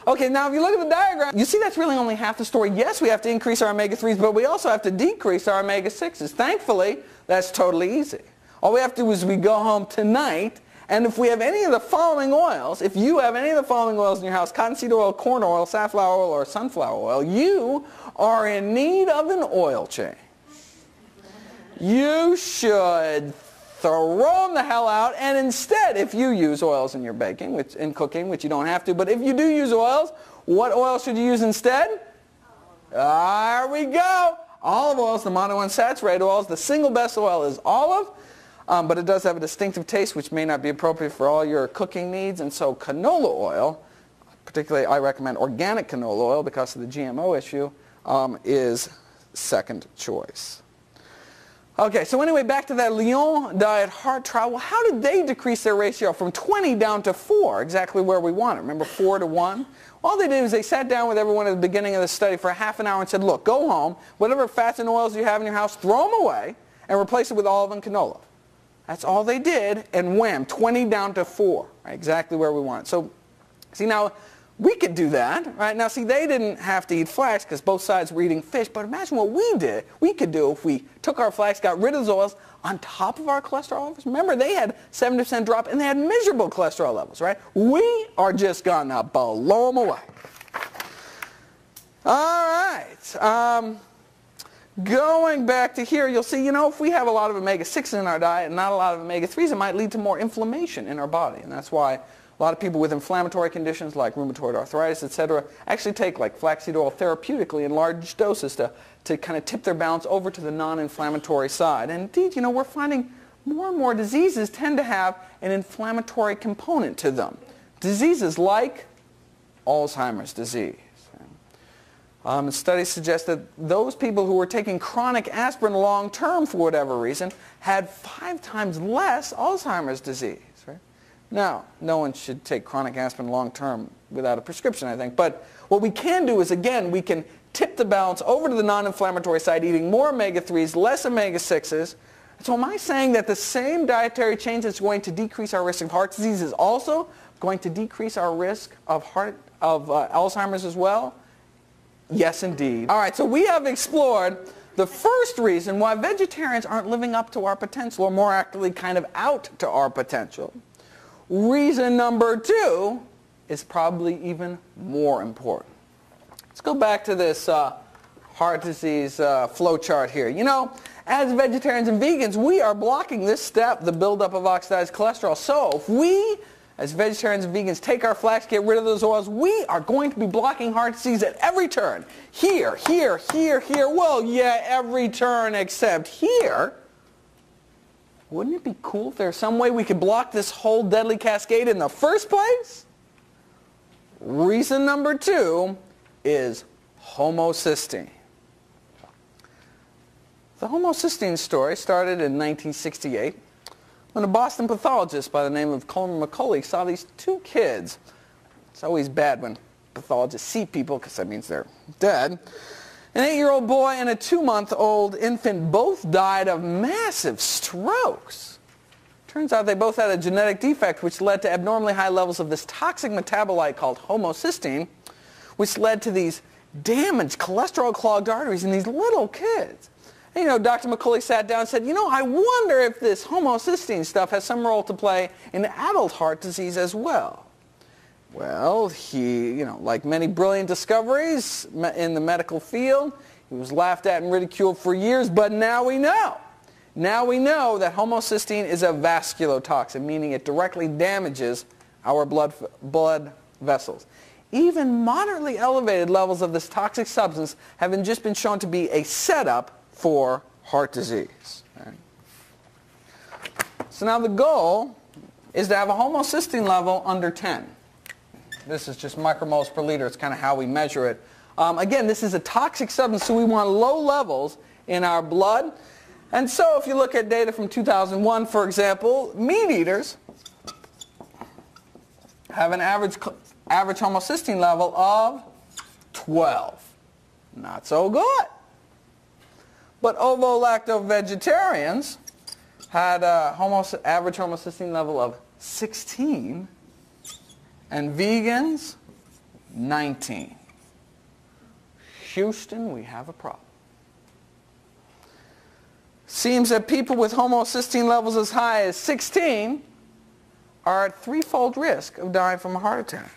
Okay, now if you look at the diagram, you see that's really only half the story. Yes, we have to increase our omega-3s, but we also have to decrease our omega-6s. Thankfully, that's totally easy. All we have to do is we go home tonight, and if we have any of the following oils, if you have any of the following oils in your house, cottonseed oil, corn oil, safflower oil, or sunflower oil, you are in need of an oil change. You should throw them the hell out, and instead, if you use oils in your baking, in cooking, which you don't have to, but if you do use oils, what oil should you use instead? There we go. Olive oil is the monounsaturated oils. The single best oil is olive. But it does have a distinctive taste which may not be appropriate for all your cooking needs, and so canola oil, particularly I recommend organic canola oil because of the GMO issue, is second choice. Okay, so anyway, back to that Lyon diet heart trial. Well, how did they decrease their ratio from 20 down to 4, exactly where we want it? Remember 4 to 1? All they did is they sat down with everyone at the beginning of the study for half an hour and said, look, go home, whatever fats and oils you have in your house, throw them away and replace it with olive and canola. That's all they did, and wham, 20 down to 4, right, exactly where we want it. So, see, now, we could do that, right? Now, see, they didn't have to eat flax because both sides were eating fish, but imagine what we could do if we took our flax, got rid of those oils on top of our cholesterol levels. Remember, they had 70% drop, and they had miserable cholesterol levels, right? We are just going to blow them away. All right. Going back to here, you'll see, if we have a lot of omega-6s in our diet and not a lot of omega-3s, it might lead to more inflammation in our body. And that's why a lot of people with inflammatory conditions like rheumatoid arthritis, etc., actually take like flaxseed oil therapeutically in large doses to kind of tip their balance over to the non-inflammatory side. And indeed, we're finding more and more diseases tend to have an inflammatory component to them. Diseases like Alzheimer's disease. Studies suggest that those people who were taking chronic aspirin long-term for whatever reason had 5 times less Alzheimer's disease. Right? Now, no one should take chronic aspirin long-term without a prescription, I think. But what we can do is, again, we can tip the balance over to the non-inflammatory side, eating more omega-3s, less omega-6s. So am I saying that the same dietary change that's going to decrease our risk of heart disease is also going to decrease our risk of Alzheimer's as well? Yes, indeed. All right, so we have explored the first reason why vegetarians aren't living up to our potential, or more accurately, kind of out to our potential. Reason number 2 is probably even more important. Let's go back to this heart disease flow chart here. You know, as vegetarians and vegans, we are blocking this step, the buildup of oxidized cholesterol. So if we, as vegetarians and vegans, take our flax, get rid of those oils, we are going to be blocking heart disease at every turn. Here, here, here, here. Well, yeah, every turn except here. Wouldn't it be cool if there's some way we could block this whole deadly cascade in the first place? Reason number 2 is homocysteine. The homocysteine story started in 1968 when a Boston pathologist by the name of Coleman McCauley saw these 2 kids. It's always bad when pathologists see people because that means they're dead. An 8-year-old boy and a 2-month-old infant both died of massive strokes. Turns out they both had a genetic defect which led to abnormally high levels of this toxic metabolite called homocysteine, which led to these damaged cholesterol-clogged arteries in these little kids. And, you know, Dr. McCauley sat down and said, you know, I wonder if this homocysteine stuff has some role to play in adult heart disease as well. Well, he, you know, like many brilliant discoveries in the medical field, he was laughed at and ridiculed for years, but now we know. Now we know that homocysteine is a vasculotoxin, meaning it directly damages our blood vessels. Even moderately elevated levels of this toxic substance have just been shown to be a setup for heart disease. Right? So now the goal is to have a homocysteine level under 10. This is just micromoles per liter. It's kind of how we measure it. Again, this is a toxic substance, so we want low levels in our blood. And so if you look at data from 2001, for example, meat eaters have an average homocysteine level of 12. Not so good. But ovo-lacto-vegetarians had an average homocysteine level of 16, and vegans, 19. Houston, we have a problem. Seems that people with homocysteine levels as high as 16 are at 3-fold risk of dying from a heart attack.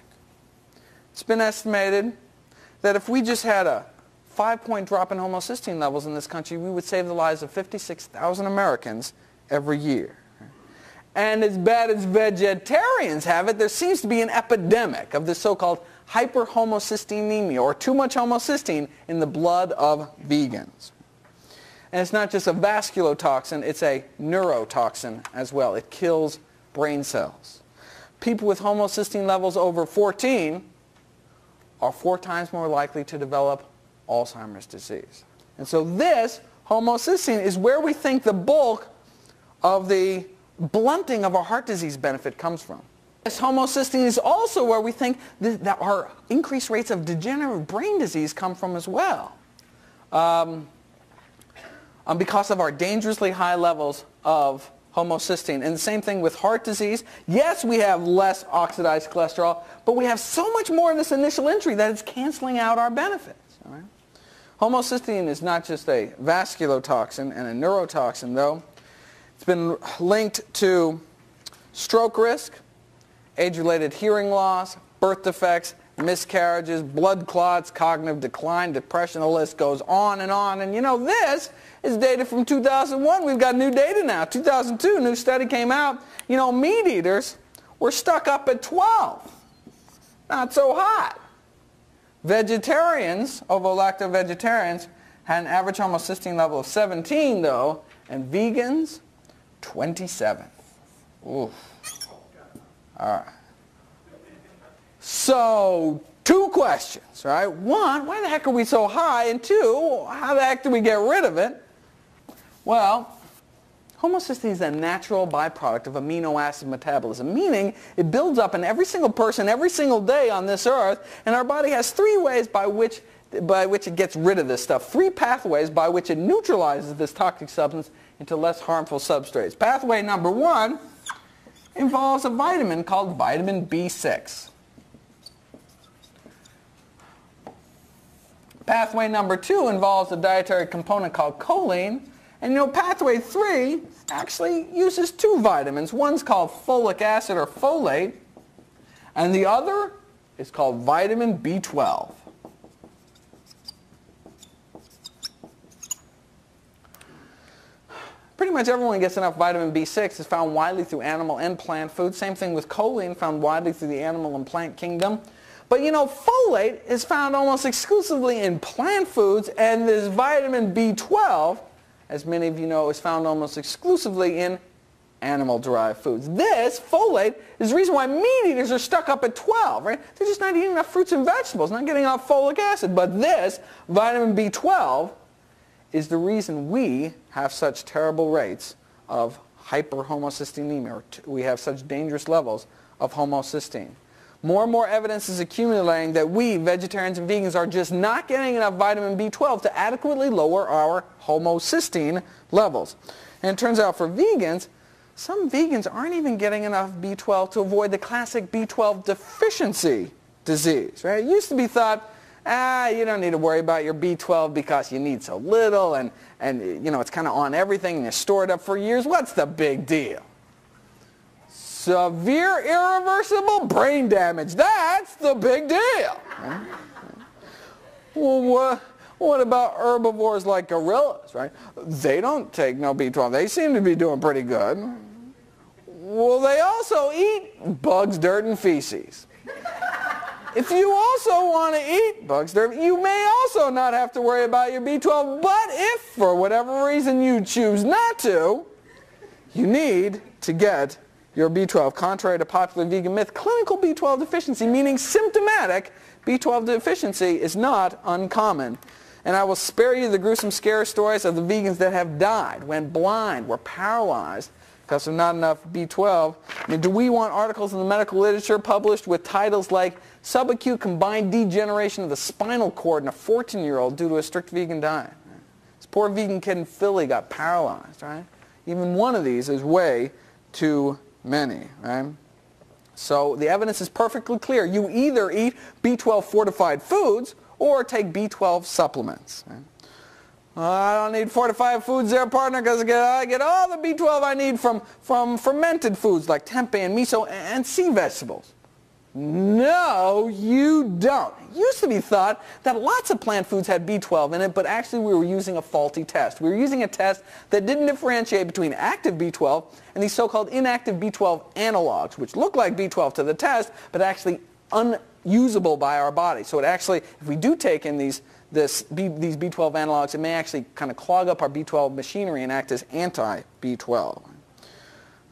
It's been estimated that if we just had a 5-point drop in homocysteine levels in this country, we would save the lives of 56,000 Americans every year. And as bad as vegetarians have it, there seems to be an epidemic of this so-called hyperhomocysteinemia, or too much homocysteine in the blood of vegans. And it's not just a vasculotoxin, it's a neurotoxin as well. It kills brain cells. People with homocysteine levels over 14 are 4 times more likely to develop Alzheimer's disease. And so this homocysteine is where we think the bulk of the blunting of our heart disease benefit comes from. This homocysteine is also where we think that our increased rates of degenerative brain disease come from as well. Because of our dangerously high levels of homocysteine. And the same thing with heart disease. Yes, we have less oxidized cholesterol, but we have so much more of this initial injury that it's canceling out our benefits. All right? Homocysteine is not just a vasculotoxin and a neurotoxin, though. It's been linked to stroke risk, age-related hearing loss, birth defects, miscarriages, blood clots, cognitive decline, depression. The list goes on. And you know, this is data from 2001. We've got new data now. 2002, a new study came out. You know, meat eaters were stuck up at 12. Not so hot. Vegetarians, ovo-lacto-vegetarians, had an average homocysteine level of 17, though, and vegans, 27. Oof. All right. So, two questions, right? One, why the heck are we so high? And two, how the heck do we get rid of it? Well, homocysteine is a natural byproduct of amino acid metabolism, meaning it builds up in every single person every single day on this earth, and our body has three ways by which it gets rid of this stuff, three pathways by which it neutralizes this toxic substance into less harmful substrates. Pathway number one involves a vitamin called vitamin B6. Pathway number two involves a dietary component called choline. And pathway 3 actually uses two vitamins. One's called folic acid or folate, and the other is called vitamin B12. Pretty much everyone who gets enough vitamin B6 is found widely through animal and plant foods. Same thing with choline, found widely through the animal and plant kingdom. But folate is found almost exclusively in plant foods, and this vitamin B12, as many of you know, is found almost exclusively in animal-derived foods. This, folate, is the reason why meat eaters are stuck up at 12, right? They're just not eating enough fruits and vegetables, not getting enough folic acid. But this, vitamin B12, is the reason we have such terrible rates of hyperhomocysteine, or we have such dangerous levels of homocysteine. More and more evidence is accumulating that we, vegetarians and vegans, are just not getting enough vitamin B12 to adequately lower our homocysteine levels. And it turns out for vegans, some vegans aren't even getting enough B12 to avoid the classic B12 deficiency disease. Right? It used to be thought, you don't need to worry about your B12 because you need so little, and it's kind of on everything and you store it up for years. What's the big deal? Severe irreversible brain damage. That's the big deal. Right? Well, what about herbivores like gorillas, right? They don't take no B12. They seem to be doing pretty good. Well, they also eat bugs, dirt, and feces. If you also want to eat bugs, dirt, you may also not have to worry about your B12. But if, for whatever reason, you choose not to, you need to get your B12. Contrary to popular vegan myth, clinical B12 deficiency, meaning symptomatic B12 deficiency, is not uncommon. And I will spare you the gruesome scare stories of the vegans that have died, went blind, were paralyzed because of not enough B12. I mean, do we want articles in the medical literature published with titles like subacute combined degeneration of the spinal cord in a 14-year-old due to a strict vegan diet? This poor vegan kid in Philly got paralyzed, right? Even one of these is way too many, right? So the evidence is perfectly clear. You either eat B12 fortified foods or take B12 supplements. Right? I don't need fortified foods there, partner, because I get all the B12 I need from fermented foods like tempeh and miso and sea vegetables. No, you don't. It used to be thought that lots of plant foods had B12 in it, but actually we were using a faulty test. We were using a test that didn't differentiate between active B12 and these so-called inactive B12 analogs, which look like B12 to the test, but actually unusable by our body. So it actually, if we do take in these B12 analogs, it may actually kind of clog up our B12 machinery and act as anti-B12.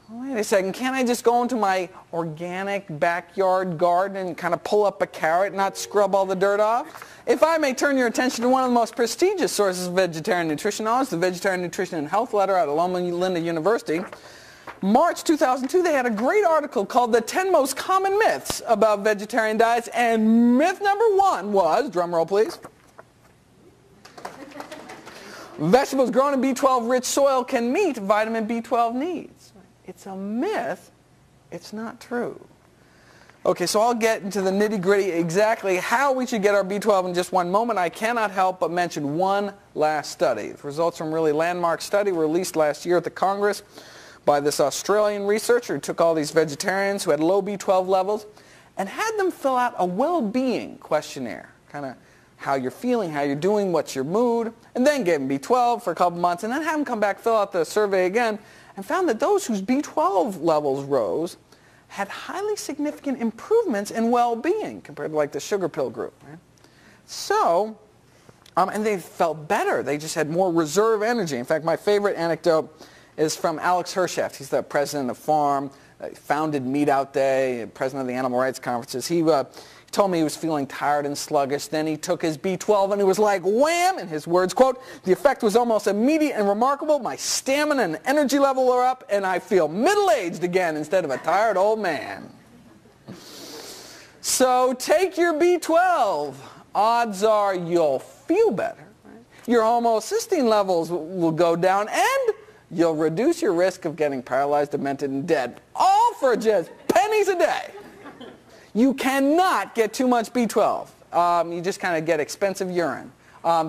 Wait a second, can't I just go into my organic backyard garden and kind of pull up a carrot and not scrub all the dirt off? If I may turn your attention to one of the most prestigious sources of vegetarian nutrition knowledge, the Vegetarian Nutrition and Health Letter out of Loma Linda University, March 2002, they had a great article called The 10 Most Common Myths About Vegetarian Diets, and myth number 1 was, drum roll please, vegetables grown in B12-rich soil can meet vitamin B12 needs. It's a myth. It's not true. Okay, so I'll get into the nitty-gritty exactly how we should get our B12 in just one moment. I cannot help but mention one last study. The results from a really landmark study were released last year at the Congress by this Australian researcher who took all these vegetarians who had low B12 levels and had them fill out a well-being questionnaire, kind of how you're feeling, how you're doing, what's your mood, and then gave them B12 for a couple months, and then have them come back, fill out the survey again, and found that those whose B12 levels rose had highly significant improvements in well-being compared to like the sugar pill group. Right? So, and they felt better. They just had more reserve energy. In fact, my favorite anecdote is from Alex Hersheft. He's the president of Farm, founded Meat Out Day, president of the Animal Rights Conferences. He He told me he was feeling tired and sluggish. Then he took his B12 and it was like wham, in his words, quote, "The effect was almost immediate and remarkable. My stamina and energy level are up and I feel middle-aged again instead of a tired old man." So take your B12. Odds are you'll feel better. Right? Your homocysteine levels will go down and you'll reduce your risk of getting paralyzed, demented, and dead. All for just pennies a day. You cannot get too much B12. You just kind of get expensive urine.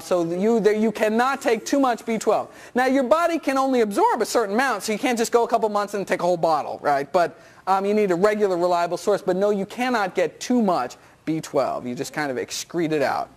So you cannot take too much B12. Now your body can only absorb a certain amount, so you can't just go a couple months and take a whole bottle, right? But you need a regular, reliable source. But no, you cannot get too much B12. You just kind of excrete it out.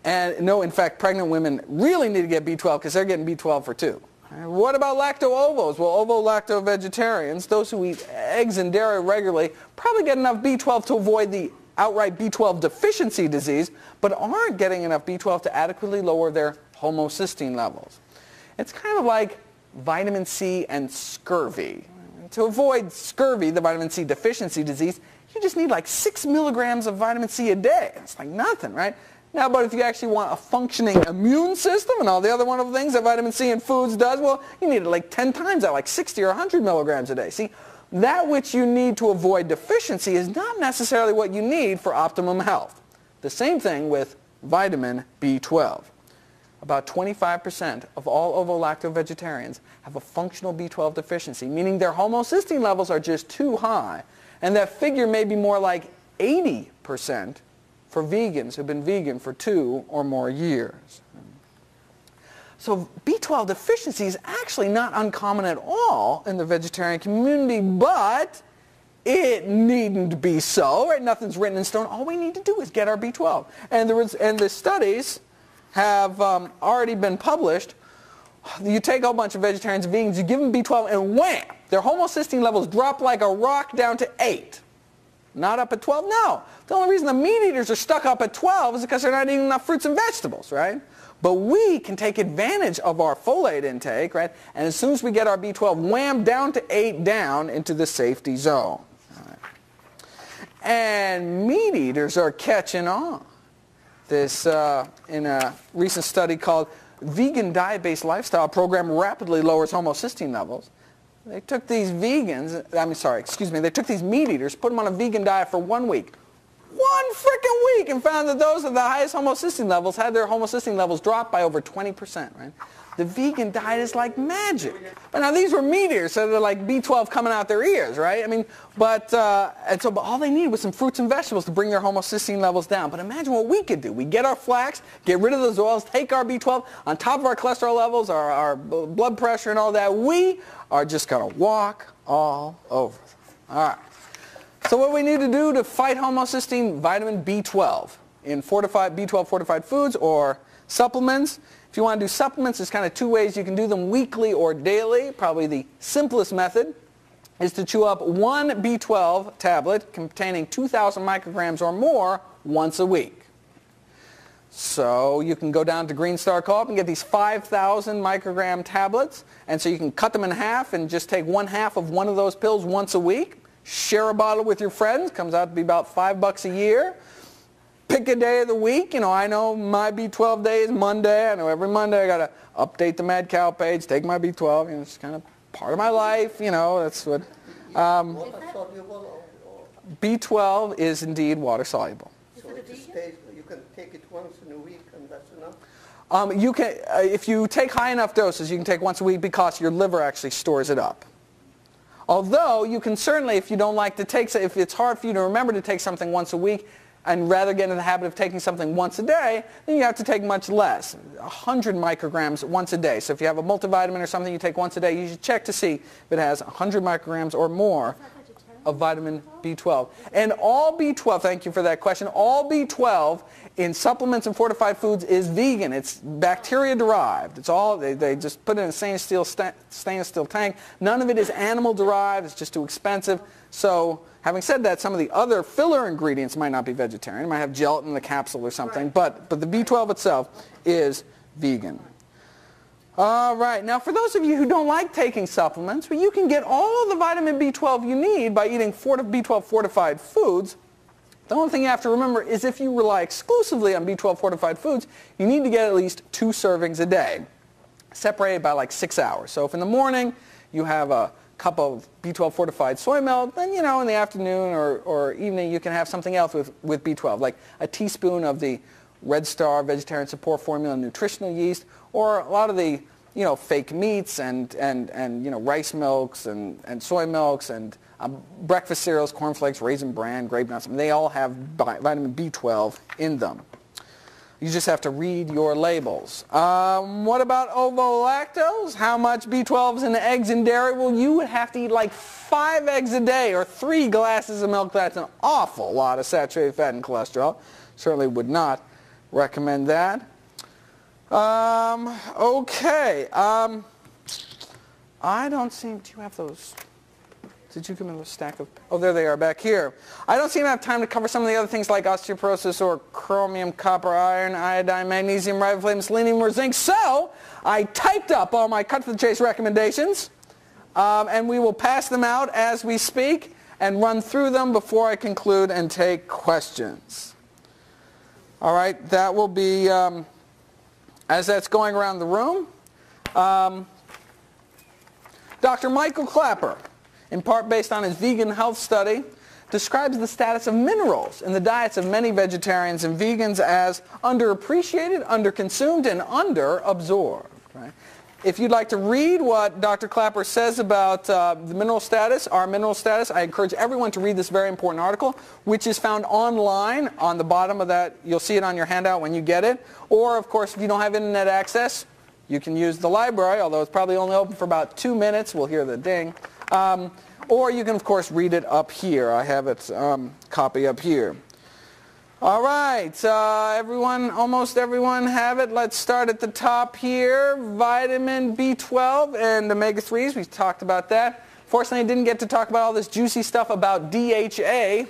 And no, in fact, pregnant women really need to get B12 because they're getting B12 for two. What about lacto-ovos? Well, ovo-lacto vegetarians, those who eat eggs and dairy regularly, probably get enough B12 to avoid the outright B12 deficiency disease, but aren't getting enough B12 to adequately lower their homocysteine levels. It's kind of like vitamin C and scurvy. To avoid scurvy, the vitamin C deficiency disease, you just need like 6 milligrams of vitamin C a day. It's like nothing, right? Now, but if you actually want a functioning immune system and all the other wonderful things that vitamin C in foods does, well, you need it like 10 times that, like 60 or 100 milligrams a day. See, that which you need to avoid deficiency is not necessarily what you need for optimum health. The same thing with vitamin B12. About 25% of all ovo-lacto vegetarians have a functional B12 deficiency, meaning their homocysteine levels are just too high. And that figure may be more like 80% for vegans who've been vegan for 2 or more years. So B12 deficiency is actually not uncommon at all in the vegetarian community, but it needn't be so. Right? Nothing's written in stone. All we need to do is get our B12. And the studies have already been published. You take a whole bunch of vegetarians and vegans, you give them B12, and wham! Their homocysteine levels drop like a rock down to 8. Not up at 12? No. The only reason the meat eaters are stuck up at 12 is because they're not eating enough fruits and vegetables, right? But we can take advantage of our folate intake, right? And as soon as we get our B12, wham, down to 8, down into the safety zone. Right. And meat eaters are catching on. This, in a recent study called Vegan Diet-Based Lifestyle Program Rapidly Lowers Homocysteine Levels. They took these they took these meat eaters, put them on a vegan diet for 1 week. 1 frickin' week, and found that those with the highest homocysteine levels had their homocysteine levels drop by over 20%, right? The vegan diet is like magic. But now these were meat eaters, so they're like B12 coming out their ears, right? I mean, but all they needed was some fruits and vegetables to bring their homocysteine levels down. But imagine what we could do. We get our flax, get rid of those oils, take our B12, on top of our cholesterol levels, our blood pressure and all that, we are just going to walk all over them. All right. So what we need to do to fight homocysteine, vitamin B12 in B12 fortified foods or supplements. If you want to do supplements, there's kind of 2 ways you can do them, weekly or daily. Probably the simplest method is to chew up 1 B12 tablet containing 2,000 micrograms or more once a week. So you can go down to Green Star Co-op and get these 5,000 microgram tablets. And so you can cut them in half and just take 1/2 of one of those pills once a week. Share a bottle with your friends. Comes out to be about $5 a year. Pick a day of the week. You know, I know my B12 day is Monday. I know every Monday I got to update the Mad Cow page, take my B12. You know, it's kind of part of my life. You know, that's what. B12 is indeed water soluble. So you can take it once in a week and that's enough? You can, if you take high enough doses, you can take once a week because your liver actually stores it up. Although you can certainly, if you don't like to take, if it's hard for you to remember to take something once a week, and rather get in the habit of taking something once a day, then you have to take much less, 100 micrograms once a day. So if you have a multivitamin or something you take once a day, you should check to see if it has 100 micrograms or more of vitamin B12. And all B12, thank you for that question, all B12 in supplements and fortified foods is vegan. It's bacteria derived. It's all, they just put it in a stainless steel tank. None of it is animal derived. It's just too expensive. So having said that, some of the other filler ingredients might not be vegetarian. It might have gelatin in the capsule or something. But the B12 itself is vegan. All right. Now, for those of you who don't like taking supplements, well, you can get all the vitamin B12 you need by eating B12 fortified foods. The only thing you have to remember is if you rely exclusively on B12 fortified foods, you need to get at least 2 servings a day, separated by like 6 hours. So if in the morning you have a cup of B12 fortified soy milk, then in the afternoon or evening you can have something else with B12, like a teaspoon of the Red Star Vegetarian Support Formula nutritional yeast, or a lot of the fake meats and rice milks and soy milks and breakfast cereals, cornflakes, Raisin Bran, grape nuts. They all have vitamin B12 in them. You just have to read your labels. What about ovo-lactose? How much B12 is in the eggs and dairy? Well, you would have to eat like 5 eggs a day or 3 glasses of milk. That's an awful lot of saturated fat and cholesterol. Certainly would not recommend that. Okay. I don't seem to have those. Did you give me a stack of? Oh, there they are back here. I don't seem to have time to cover some of the other things like osteoporosis or chromium, copper, iron, iodine, magnesium, riboflavin, selenium, or zinc. So I typed up all my cut to the chase recommendations, and we will pass them out as we speak and run through them before I conclude and take questions. All right, that will be, as that's going around the room, Dr. Michael Clapper, in part based on his vegan health study, describes the status of minerals in the diets of many vegetarians and vegans as underappreciated, underconsumed, and underabsorbed. Right? If you'd like to read what Dr. Clapper says about the mineral status, our mineral status, I encourage everyone to read this very important article, which is found online on the bottom of that. You'll see it on your handout when you get it. Or, of course, if you don't have internet access, you can use the library, although it's probably only open for about 2 minutes. We'll hear the ding. Or you can, of course, read it up here. I have its copy up here. All right, everyone, almost everyone have it. Let's start at the top here. Vitamin B12 and omega-3s. We talked about that. Fortunately, I didn't get to talk about all this juicy stuff about DHA.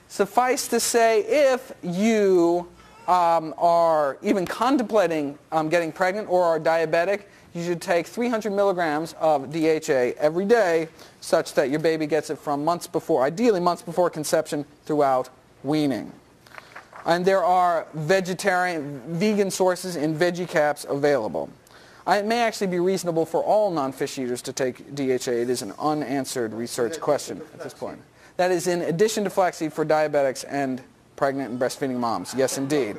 Suffice to say, if you are even contemplating getting pregnant or are diabetic, you should take 300 milligrams of DHA every day such that your baby gets it from months before, ideally months before conception throughout weaning. And there are vegan sources in veggie caps available. It may actually be reasonable for all non-fish eaters to take DHA. It is an unanswered research question at this point. That is in addition to flaxseed for diabetics and pregnant and breastfeeding moms. Yes, indeed.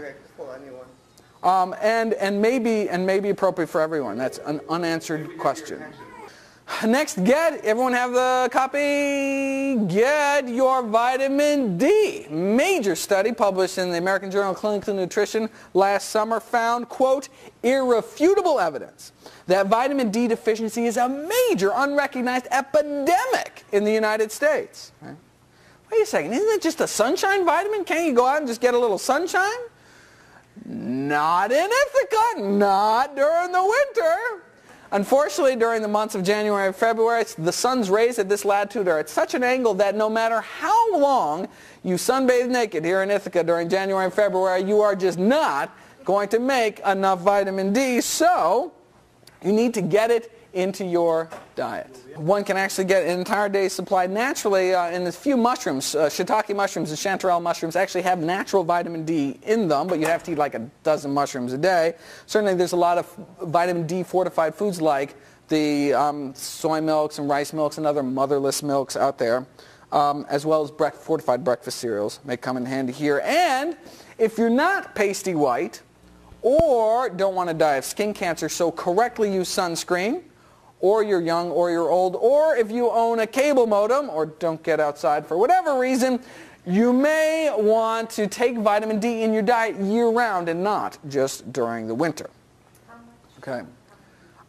And may be appropriate for everyone. That's an unanswered question. Next, everyone have the copy? Get your vitamin D. Major study published in the American Journal of Clinical Nutrition last summer found, quote, irrefutable evidence that vitamin D deficiency is a major unrecognized epidemic in the United States. Right? Wait a second, isn't it just a sunshine vitamin? Can't you go out and just get a little sunshine? Not in Ithaca, not during the winter. Unfortunately, during the months of January and February, the sun's rays at this latitude are at such an angle that no matter how long you sunbathe naked here in Ithaca during January and February, you are just not going to make enough vitamin D, so you need to get it into your diet. One can actually get an entire day's supply naturally in a few mushrooms. Shiitake mushrooms and chanterelle mushrooms actually have natural vitamin D in them, but you have to eat like a dozen mushrooms a day. Certainly there's a lot of vitamin D fortified foods like the soy milks and rice milks and other motherless milks out there, as well as fortified breakfast cereals may come in handy here. And if you're not pasty white or don't want to die of skin cancer, so correctly use sunscreen, or you're young or you're old, or if you own a cable modem or don't get outside for whatever reason, you may want to take vitamin D in your diet year-round and not just during the winter. Okay.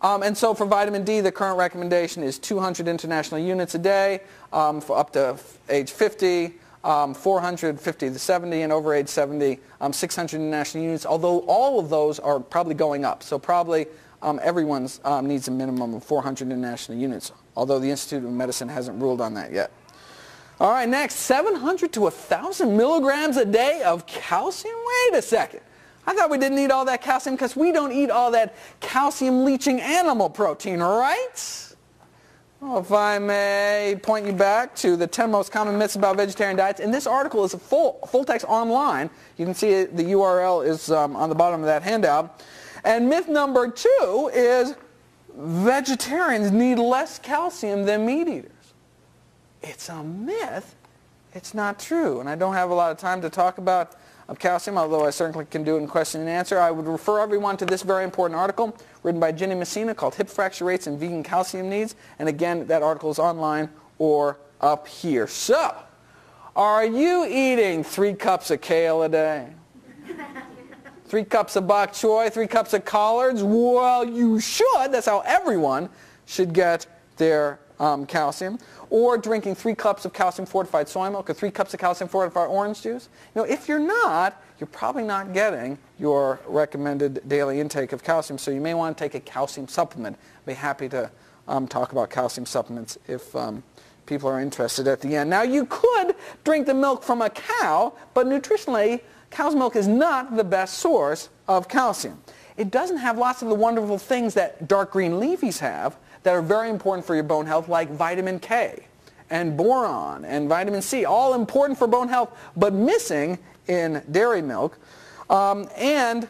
And so for vitamin D, the current recommendation is 200 international units a day for up to age 50, 450 to 70, and over age 70, 600 international units, although all of those are probably going up. So probably everyone needs a minimum of 400 international units, although the Institute of Medicine hasn't ruled on that yet. All right, next, 700 to 1,000 milligrams a day of calcium? Wait a second. I thought we didn't eat all that calcium because we don't eat all that calcium-leaching animal protein, right? Well, if I may point you back to the 10 most common myths about vegetarian diets, and this article is a full text online. You can see it, the URL is on the bottom of that handout. And myth number 2 is vegetarians need less calcium than meat eaters. It's a myth. It's not true. And I don't have a lot of time to talk about calcium, although I certainly can do it in question and answer. I would refer everyone to this very important article written by Ginny Messina called Hip Fracture Rates and Vegan Calcium Needs. And again, that article is online or up here. So, are you eating 3 cups of kale a day? 3 cups of bok choy, 3 cups of collards? Well, you should. That's how everyone should get their calcium. Or drinking 3 cups of calcium-fortified soy milk or 3 cups of calcium-fortified orange juice. If you're not, you're probably not getting your recommended daily intake of calcium, so you may want to take a calcium supplement. I'd be happy to talk about calcium supplements if people are interested at the end. Now, you could drink the milk from a cow, but nutritionally, cow's milk is not the best source of calcium. It doesn't have lots of the wonderful things that dark green leafies have that are very important for your bone health, like vitamin K and boron and vitamin C, all important for bone health, but missing in dairy milk. And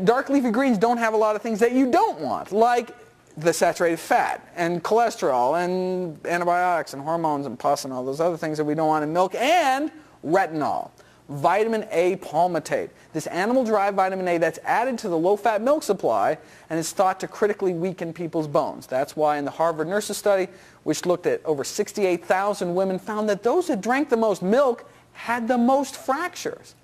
dark leafy greens don't have a lot of things that you don't want, like the saturated fat and cholesterol and antibiotics and hormones and pus and all those other things that we don't want in milk, and retinol. Vitamin A palmitate, this animal-derived vitamin A that's added to the low-fat milk supply and is thought to critically weaken people's bones. That's why in the Harvard Nurses study, which looked at over 68,000 women, found that those that drank the most milk had the most fractures.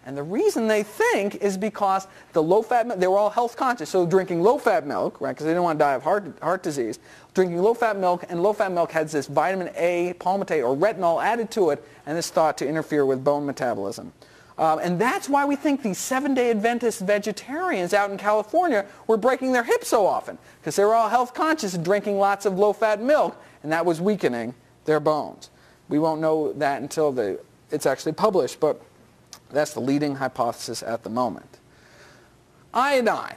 And the reason they think is because the low-fat milk, they were all health conscious, so drinking low-fat milk, right, because they didn't want to die of heart disease, drinking low-fat milk, and low-fat milk has this vitamin A palmitate or retinol added to it, and is thought to interfere with bone metabolism. And that's why we think these Seventh-day Adventist vegetarians out in California were breaking their hips so often, because they were all health conscious and drinking lots of low-fat milk, and that was weakening their bones. We won't know that until it's actually published, but that's the leading hypothesis at the moment. Iodine.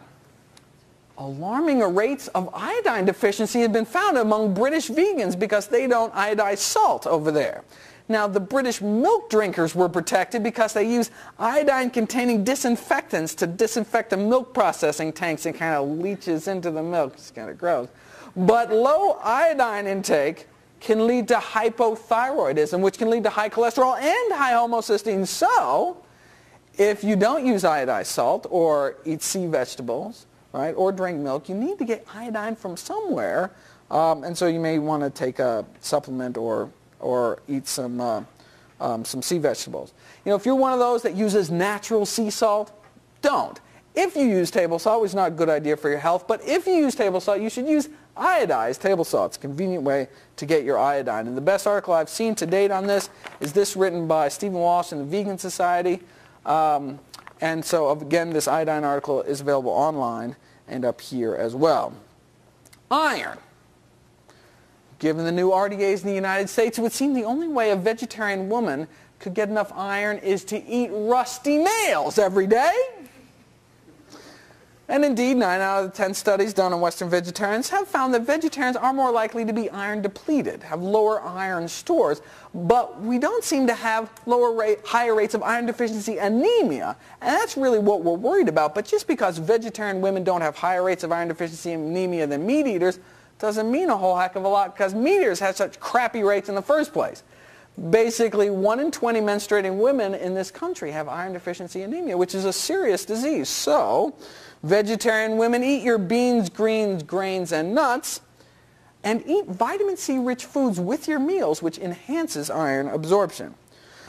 Alarming rates of iodine deficiency have been found among British vegans because they don't iodize salt over there. Now, the British milk drinkers were protected because they use iodine-containing disinfectants to disinfect the milk processing tanks and kind of leaches into the milk. It's kind of gross. But low iodine intake can lead to hypothyroidism, which can lead to high cholesterol and high homocysteine. So, if you don't use iodized salt or eat sea vegetables, right, or drink milk, you need to get iodine from somewhere, and so you may want to take a supplement or eat some sea vegetables. If you're one of those that uses natural sea salt, don't. If you use table salt, which is not a good idea for your health, but if you use table salt, you should use iodized table salt. It's a convenient way to get your iodine. And the best article I've seen to date on this is this written by Stephen Walsh in the Vegan Society. And so, again, this iodine article is available online and up here as well. Iron. Given the new RDAs in the United States, it would seem the only way a vegetarian woman could get enough iron is to eat rusty nails every day. And indeed, 9 out of the 10 studies done on Western vegetarians have found that vegetarians are more likely to be iron depleted, have lower iron stores, but we don't seem to have higher rates of iron deficiency anemia, and that's really what we're worried about. But just because vegetarian women don't have higher rates of iron deficiency anemia than meat eaters doesn't mean a whole heck of a lot, because meat eaters have such crappy rates in the first place. Basically, 1 in 20 menstruating women in this country have iron deficiency anemia, which is a serious disease. So, vegetarian women, eat your beans, greens, grains, and nuts, and eat vitamin C-rich foods with your meals, which enhances iron absorption,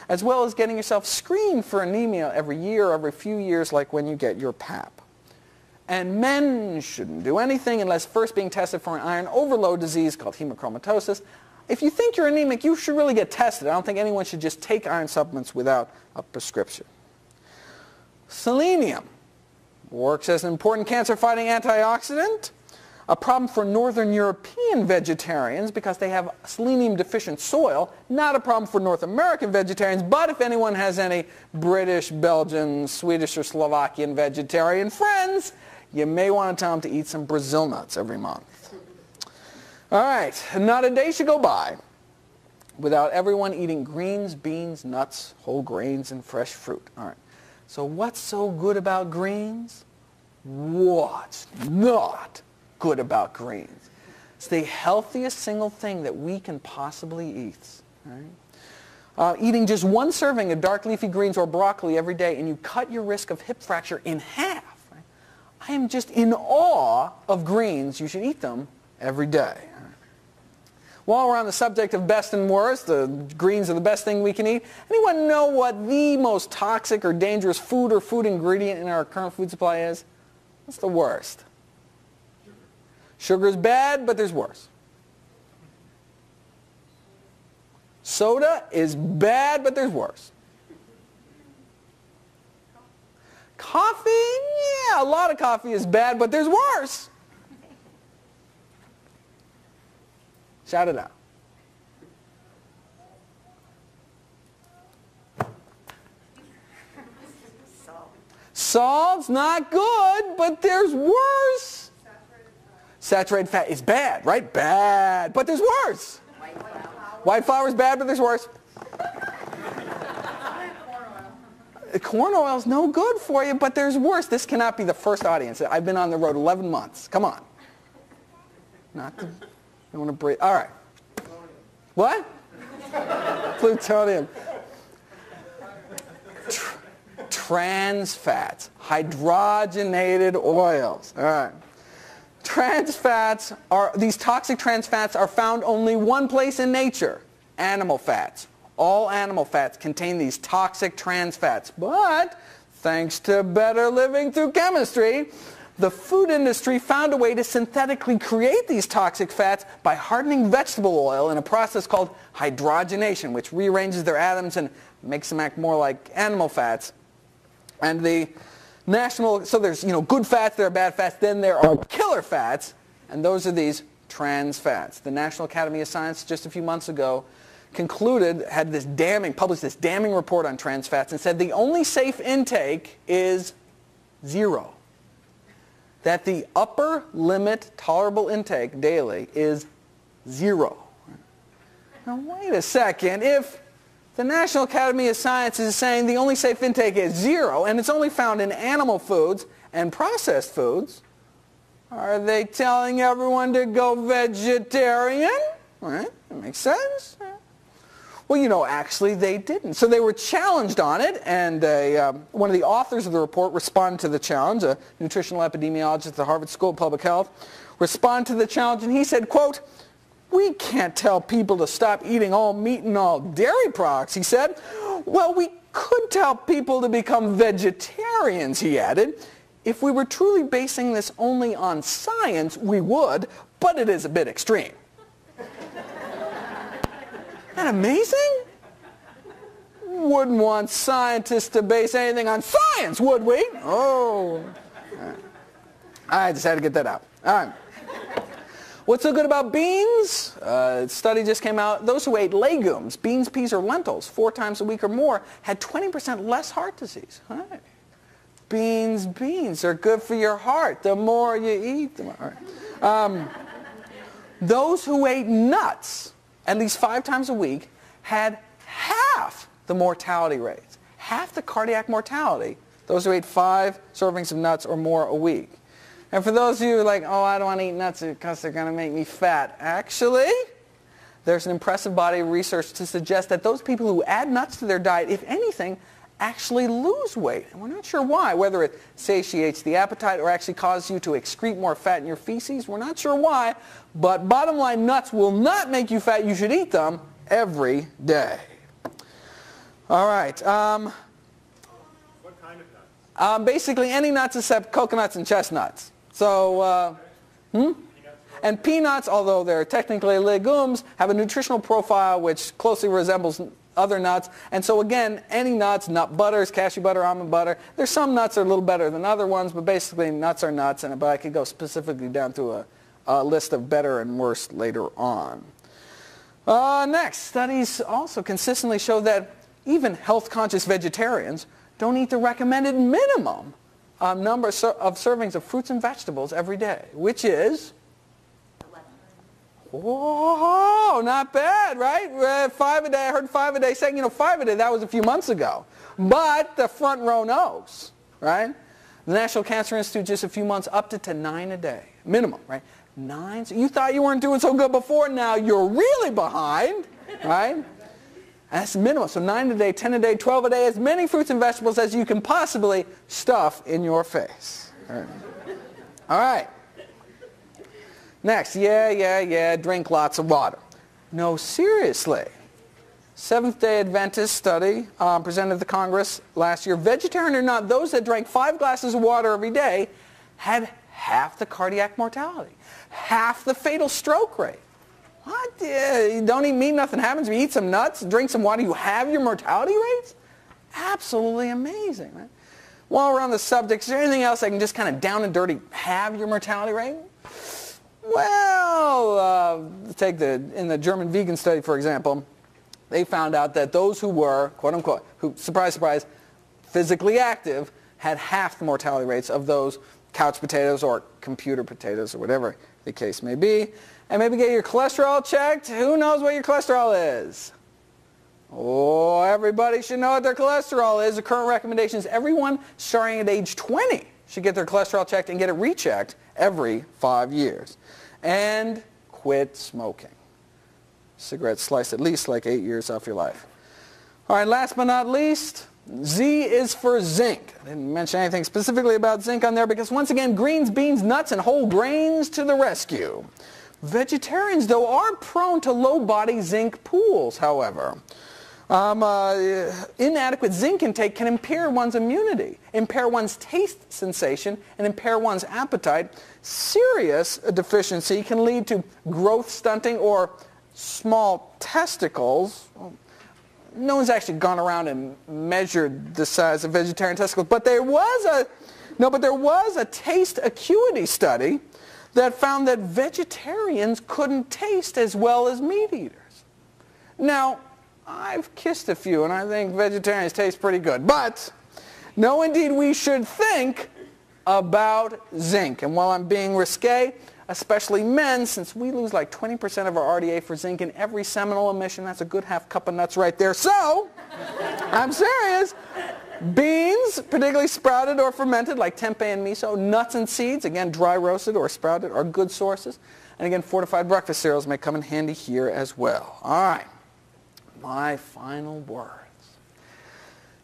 as well as getting yourself screened for anemia every year or every few years, like when you get your PAP. And men shouldn't do anything unless first being tested for an iron overload disease called hemochromatosis. If you think you're anemic, you should really get tested. I don't think anyone should just take iron supplements without a prescription. Selenium works as an important cancer-fighting antioxidant. A problem for Northern European vegetarians because they have selenium deficient soil. Not a problem for North American vegetarians, but if anyone has any British, Belgian, Swedish, or Slovakian vegetarian friends, you may want to tell them to eat some Brazil nuts every month. All right, not a day should go by without everyone eating greens, beans, nuts, whole grains, and fresh fruit. All right, so what's so good about greens? What's not good about greens? It's the healthiest single thing that we can possibly eat. Right? Eating just one serving of dark leafy greens or broccoli every day and you cut your risk of hip fracture in half. Right? I am just in awe of greens. You should eat them every day. While we're on the subject of best and worst, the greens are the best thing we can eat. Anyone know what the most toxic or dangerous food or food ingredient in our current food supply is? What's the worst? Sugar's bad, but there's worse. Soda is bad, but there's worse. Coffee, yeah, a lot of coffee is bad, but there's worse. Shout it out. Salt's not good, but there's worse. Saturated fat is bad, right? Bad, but there's worse. White flour is bad, but there's worse. Corn oil is no good for you, but there's worse. This cannot be the first audience. I've been on the road 11 months. Come on. Not the, you want to breathe. All right. What? Plutonium. Trans fats, hydrogenated oils. All right. Trans fats these toxic trans fats are found only one place in nature, animal fats. All animal fats contain these toxic trans fats. But thanks to better living through chemistry, the food industry found a way to synthetically create these toxic fats by hardening vegetable oil in a process called hydrogenation, which rearranges their atoms and makes them act more like animal fats. And so there's good fats, there are bad fats, then there are killer fats, and those are these trans fats. The National Academy of Science just a few months ago published this damning report on trans fats and said the only safe intake is 0. That the upper limit tolerable intake daily is 0. Now wait a second, if the National Academy of Sciences is saying the only safe intake is 0, and it's only found in animal foods and processed foods. Are they telling everyone to go vegetarian? Right? That makes sense. Well, actually they didn't. So they were challenged on it, and one of the authors of the report responded to the challenge, a nutritional epidemiologist at the Harvard School of Public Health, responded to the challenge, and he said, quote, "We can't tell people to stop eating all meat and all dairy products," he said. "Well, we could tell people to become vegetarians," he added. "If we were truly basing this only on science, we would, but it is a bit extreme." Isn't that amazing? Wouldn't want scientists to base anything on science, would we? Oh. I just had to get that out. All right. What's so good about beans? A study just came out. Those who ate legumes, beans, peas, or lentils 4 times a week or more had 20% less heart disease. Right. Beans are good for your heart. The more you eat, the more. Right. Those who ate nuts at least 5 times a week had half the mortality rates, half the cardiac mortality, those who ate 5 servings of nuts or more a week. And for those of you who are like, oh, I don't want to eat nuts because they're going to make me fat. Actually, there's an impressive body of research to suggest that those people who add nuts to their diet, if anything, actually lose weight. And we're not sure why, whether it satiates the appetite or actually causes you to excrete more fat in your feces. We're not sure why, but bottom line, nuts will not make you fat. You should eat them every day. All right. What kind of nuts? Basically any nuts except coconuts and chestnuts. So, And peanuts, although they're technically legumes, have a nutritional profile which closely resembles other nuts. And so again, any nuts, nut butters, cashew butter, almond butter, there's some nuts that are a little better than other ones, but basically nuts are nuts. But I could go specifically down to list of better and worse later on. Next, studies also consistently show that even health-conscious vegetarians don't eat the recommended minimum number of servings of fruits and vegetables every day, which is, whoa, not bad, right? 5 a day. I heard 5 a day saying, 5 a day, that was a few months ago. But the front row knows, right? The National Cancer Institute just a few months upped it to 9 a day, minimum, right? 9. So you thought you weren't doing so good before, now you're really behind, right? That's minimum. So 9 a day, 10 a day, 12 a day, as many fruits and vegetables as you can possibly stuff in your face. All right. Next, drink lots of water. No, seriously. Seventh-day Adventist study presented to Congress last year. Vegetarian or not, those that drank 5 glasses of water every day had half the cardiac mortality, half the fatal stroke rate. What? You don't eat meat, nothing happens. If you eat some nuts, drink some water, you have your mortality rates? Absolutely amazing, right? While we're on the subject, is there anything else I can just kind of down and dirty have your mortality rate? Well, in the German vegan study, for example, they found out that those who were, quote unquote, who, surprise, surprise, physically active, had half the mortality rates of those couch potatoes or computer potatoes or whatever the case may be. And maybe get your cholesterol checked. Who knows what your cholesterol is? Oh, everybody should know what their cholesterol is. The current recommendation is everyone starting at age 20 should get their cholesterol checked and get it rechecked every 5 years. And quit smoking. Cigarettes slice at least like 8 years off your life. All right, last but not least, Z is for zinc. I didn't mention anything specifically about zinc on there because, once again, greens, beans, nuts, and whole grains to the rescue. Vegetarians, though, are prone to low-body zinc pools, however. Inadequate zinc intake can impair one's immunity, impair one's taste sensation, and impair one's appetite. Serious deficiency can lead to growth stunting or small testicles. No one's actually gone around and measured the size of vegetarian testicles, but there was a taste acuity study that found that vegetarians couldn't taste as well as meat eaters. Now, I've kissed a few, and I think vegetarians taste pretty good. But, no, indeed, we should think about zinc. And while I'm being risque, especially men, since we lose like 20% of our RDA for zinc in every seminal emission, that's a good half cup of nuts right there. So, I'm serious. Beans, particularly sprouted or fermented, like tempeh and miso. Nuts and seeds, again, dry roasted or sprouted, are good sources. And again, fortified breakfast cereals may come in handy here as well. All right. My final words.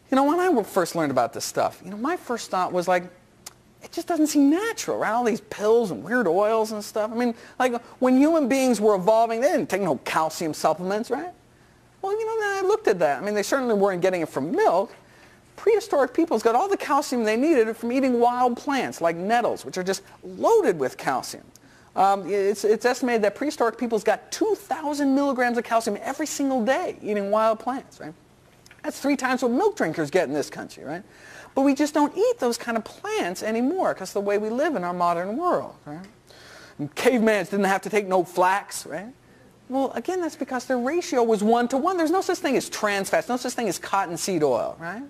When I first learned about this stuff, my first thought was like, it just doesn't seem natural, right? All these pills and weird oils and stuff. I mean, like when human beings were evolving, they didn't take no calcium supplements, right? Well, then I looked at that. I mean, they certainly weren't getting it from milk. Prehistoric peoples got all the calcium they needed from eating wild plants like nettles, which are just loaded with calcium. It's estimated that prehistoric peoples got 2,000 milligrams of calcium every single day eating wild plants, right? That's 3 times what milk drinkers get in this country, right? But we just don't eat those kind of plants anymore because of the way we live in our modern world, right? And cavemans didn't have to take no flax, right? Well, again, that's because their ratio was 1-to-1. There's no such thing as trans fats, no such thing as cottonseed oil, right?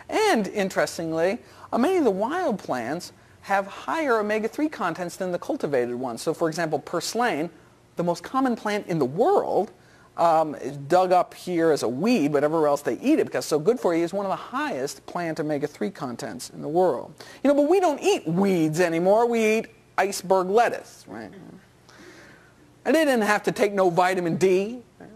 And, interestingly, many of the wild plants have higher omega-3 contents than the cultivated ones. So, for example, purslane, the most common plant in the world, is dug up here as a weed, but everywhere else they eat it because it's so good for you, is one of the highest plant omega-3 contents in the world. But we don't eat weeds anymore. We eat iceberg lettuce, right? And they didn't have to take no vitamin D. Right?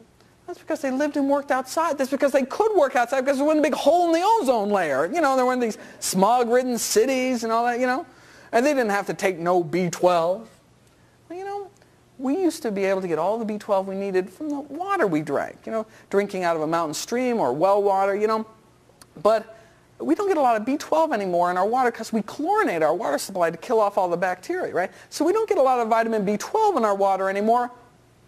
That's because they lived and worked outside. That's because they could work outside because there wasn't a big hole in the ozone layer. There weren't these smog-ridden cities and all that, And they didn't have to take no B12. We used to be able to get all the B12 we needed from the water we drank, drinking out of a mountain stream or well water, But we don't get a lot of B12 anymore in our water because we chlorinate our water supply to kill off all the bacteria, right? So we don't get a lot of vitamin B12 in our water anymore.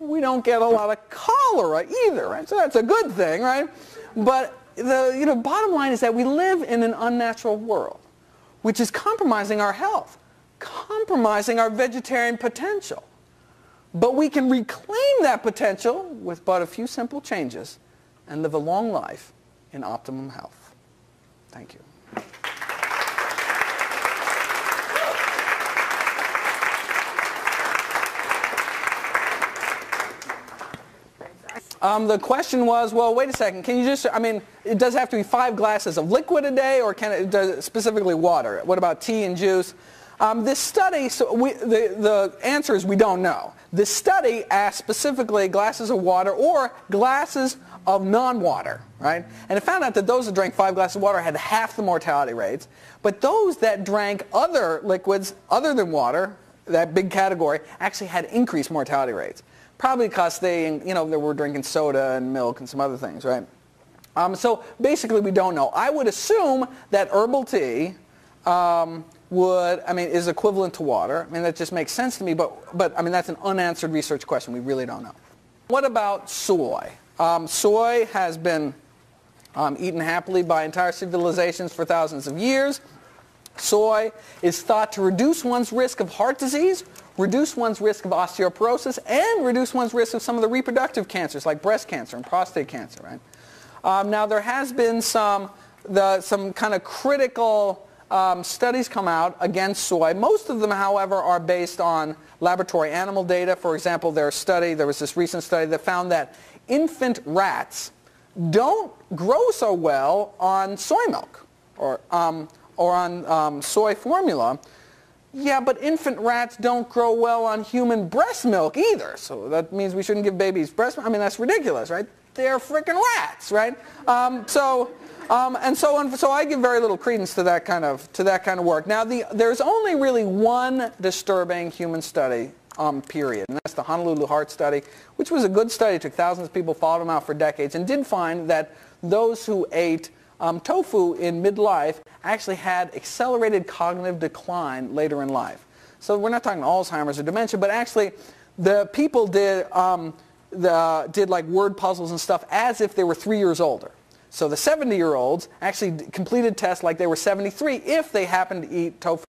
We don't get a lot of cholera either, right? So that's a good thing, right? But the bottom line is that we live in an unnatural world, which is compromising our health, compromising our vegetarian potential. But we can reclaim that potential with but a few simple changes and live a long life in optimum health. Thank you. The question was, well, wait a second, can you just, I mean, it does have to be 5 glasses of liquid a day, or can it does specifically water? What about tea and juice? This study, so the answer is we don't know. This study asked specifically glasses of water or glasses of non-water, right? And it found out that those that drank 5 glasses of water had half the mortality rates, but those that drank other liquids other than water, that big category, actually had increased mortality rates. Probably because they were drinking soda and milk and some other things, right? So basically we don't know. I would assume that herbal tea is equivalent to water. I mean, that just makes sense to me, but I mean, that's an unanswered research question. We really don't know. What about soy? Soy has been eaten happily by entire civilizations for thousands of years. Soy is thought to reduce one's risk of heart disease, reduce one's risk of osteoporosis, and reduce one's risk of some of the reproductive cancers like breast cancer and prostate cancer, right? Now, there has been some kind of critical studies come out against soy. Most of them, however, are based on laboratory animal data. For example, there was this recent study that found that infant rats don't grow so well on soy milk or on soy formula. Yeah, but infant rats don't grow well on human breast milk either. So that means we shouldn't give babies breast milk. I mean, that's ridiculous, right? They're freaking rats, right? So I give very little credence to that kind of work. Now, there's only really one disturbing human study, period, and that's the Honolulu Heart Study, which was a good study. It took thousands of people, followed them out for decades, and did find that those who ate tofu in midlife actually had accelerated cognitive decline later in life. So we're not talking Alzheimer's or dementia, but actually the people did like word puzzles and stuff as if they were 3 years older. So the 70-year-olds actually completed tests like they were 73 if they happened to eat tofu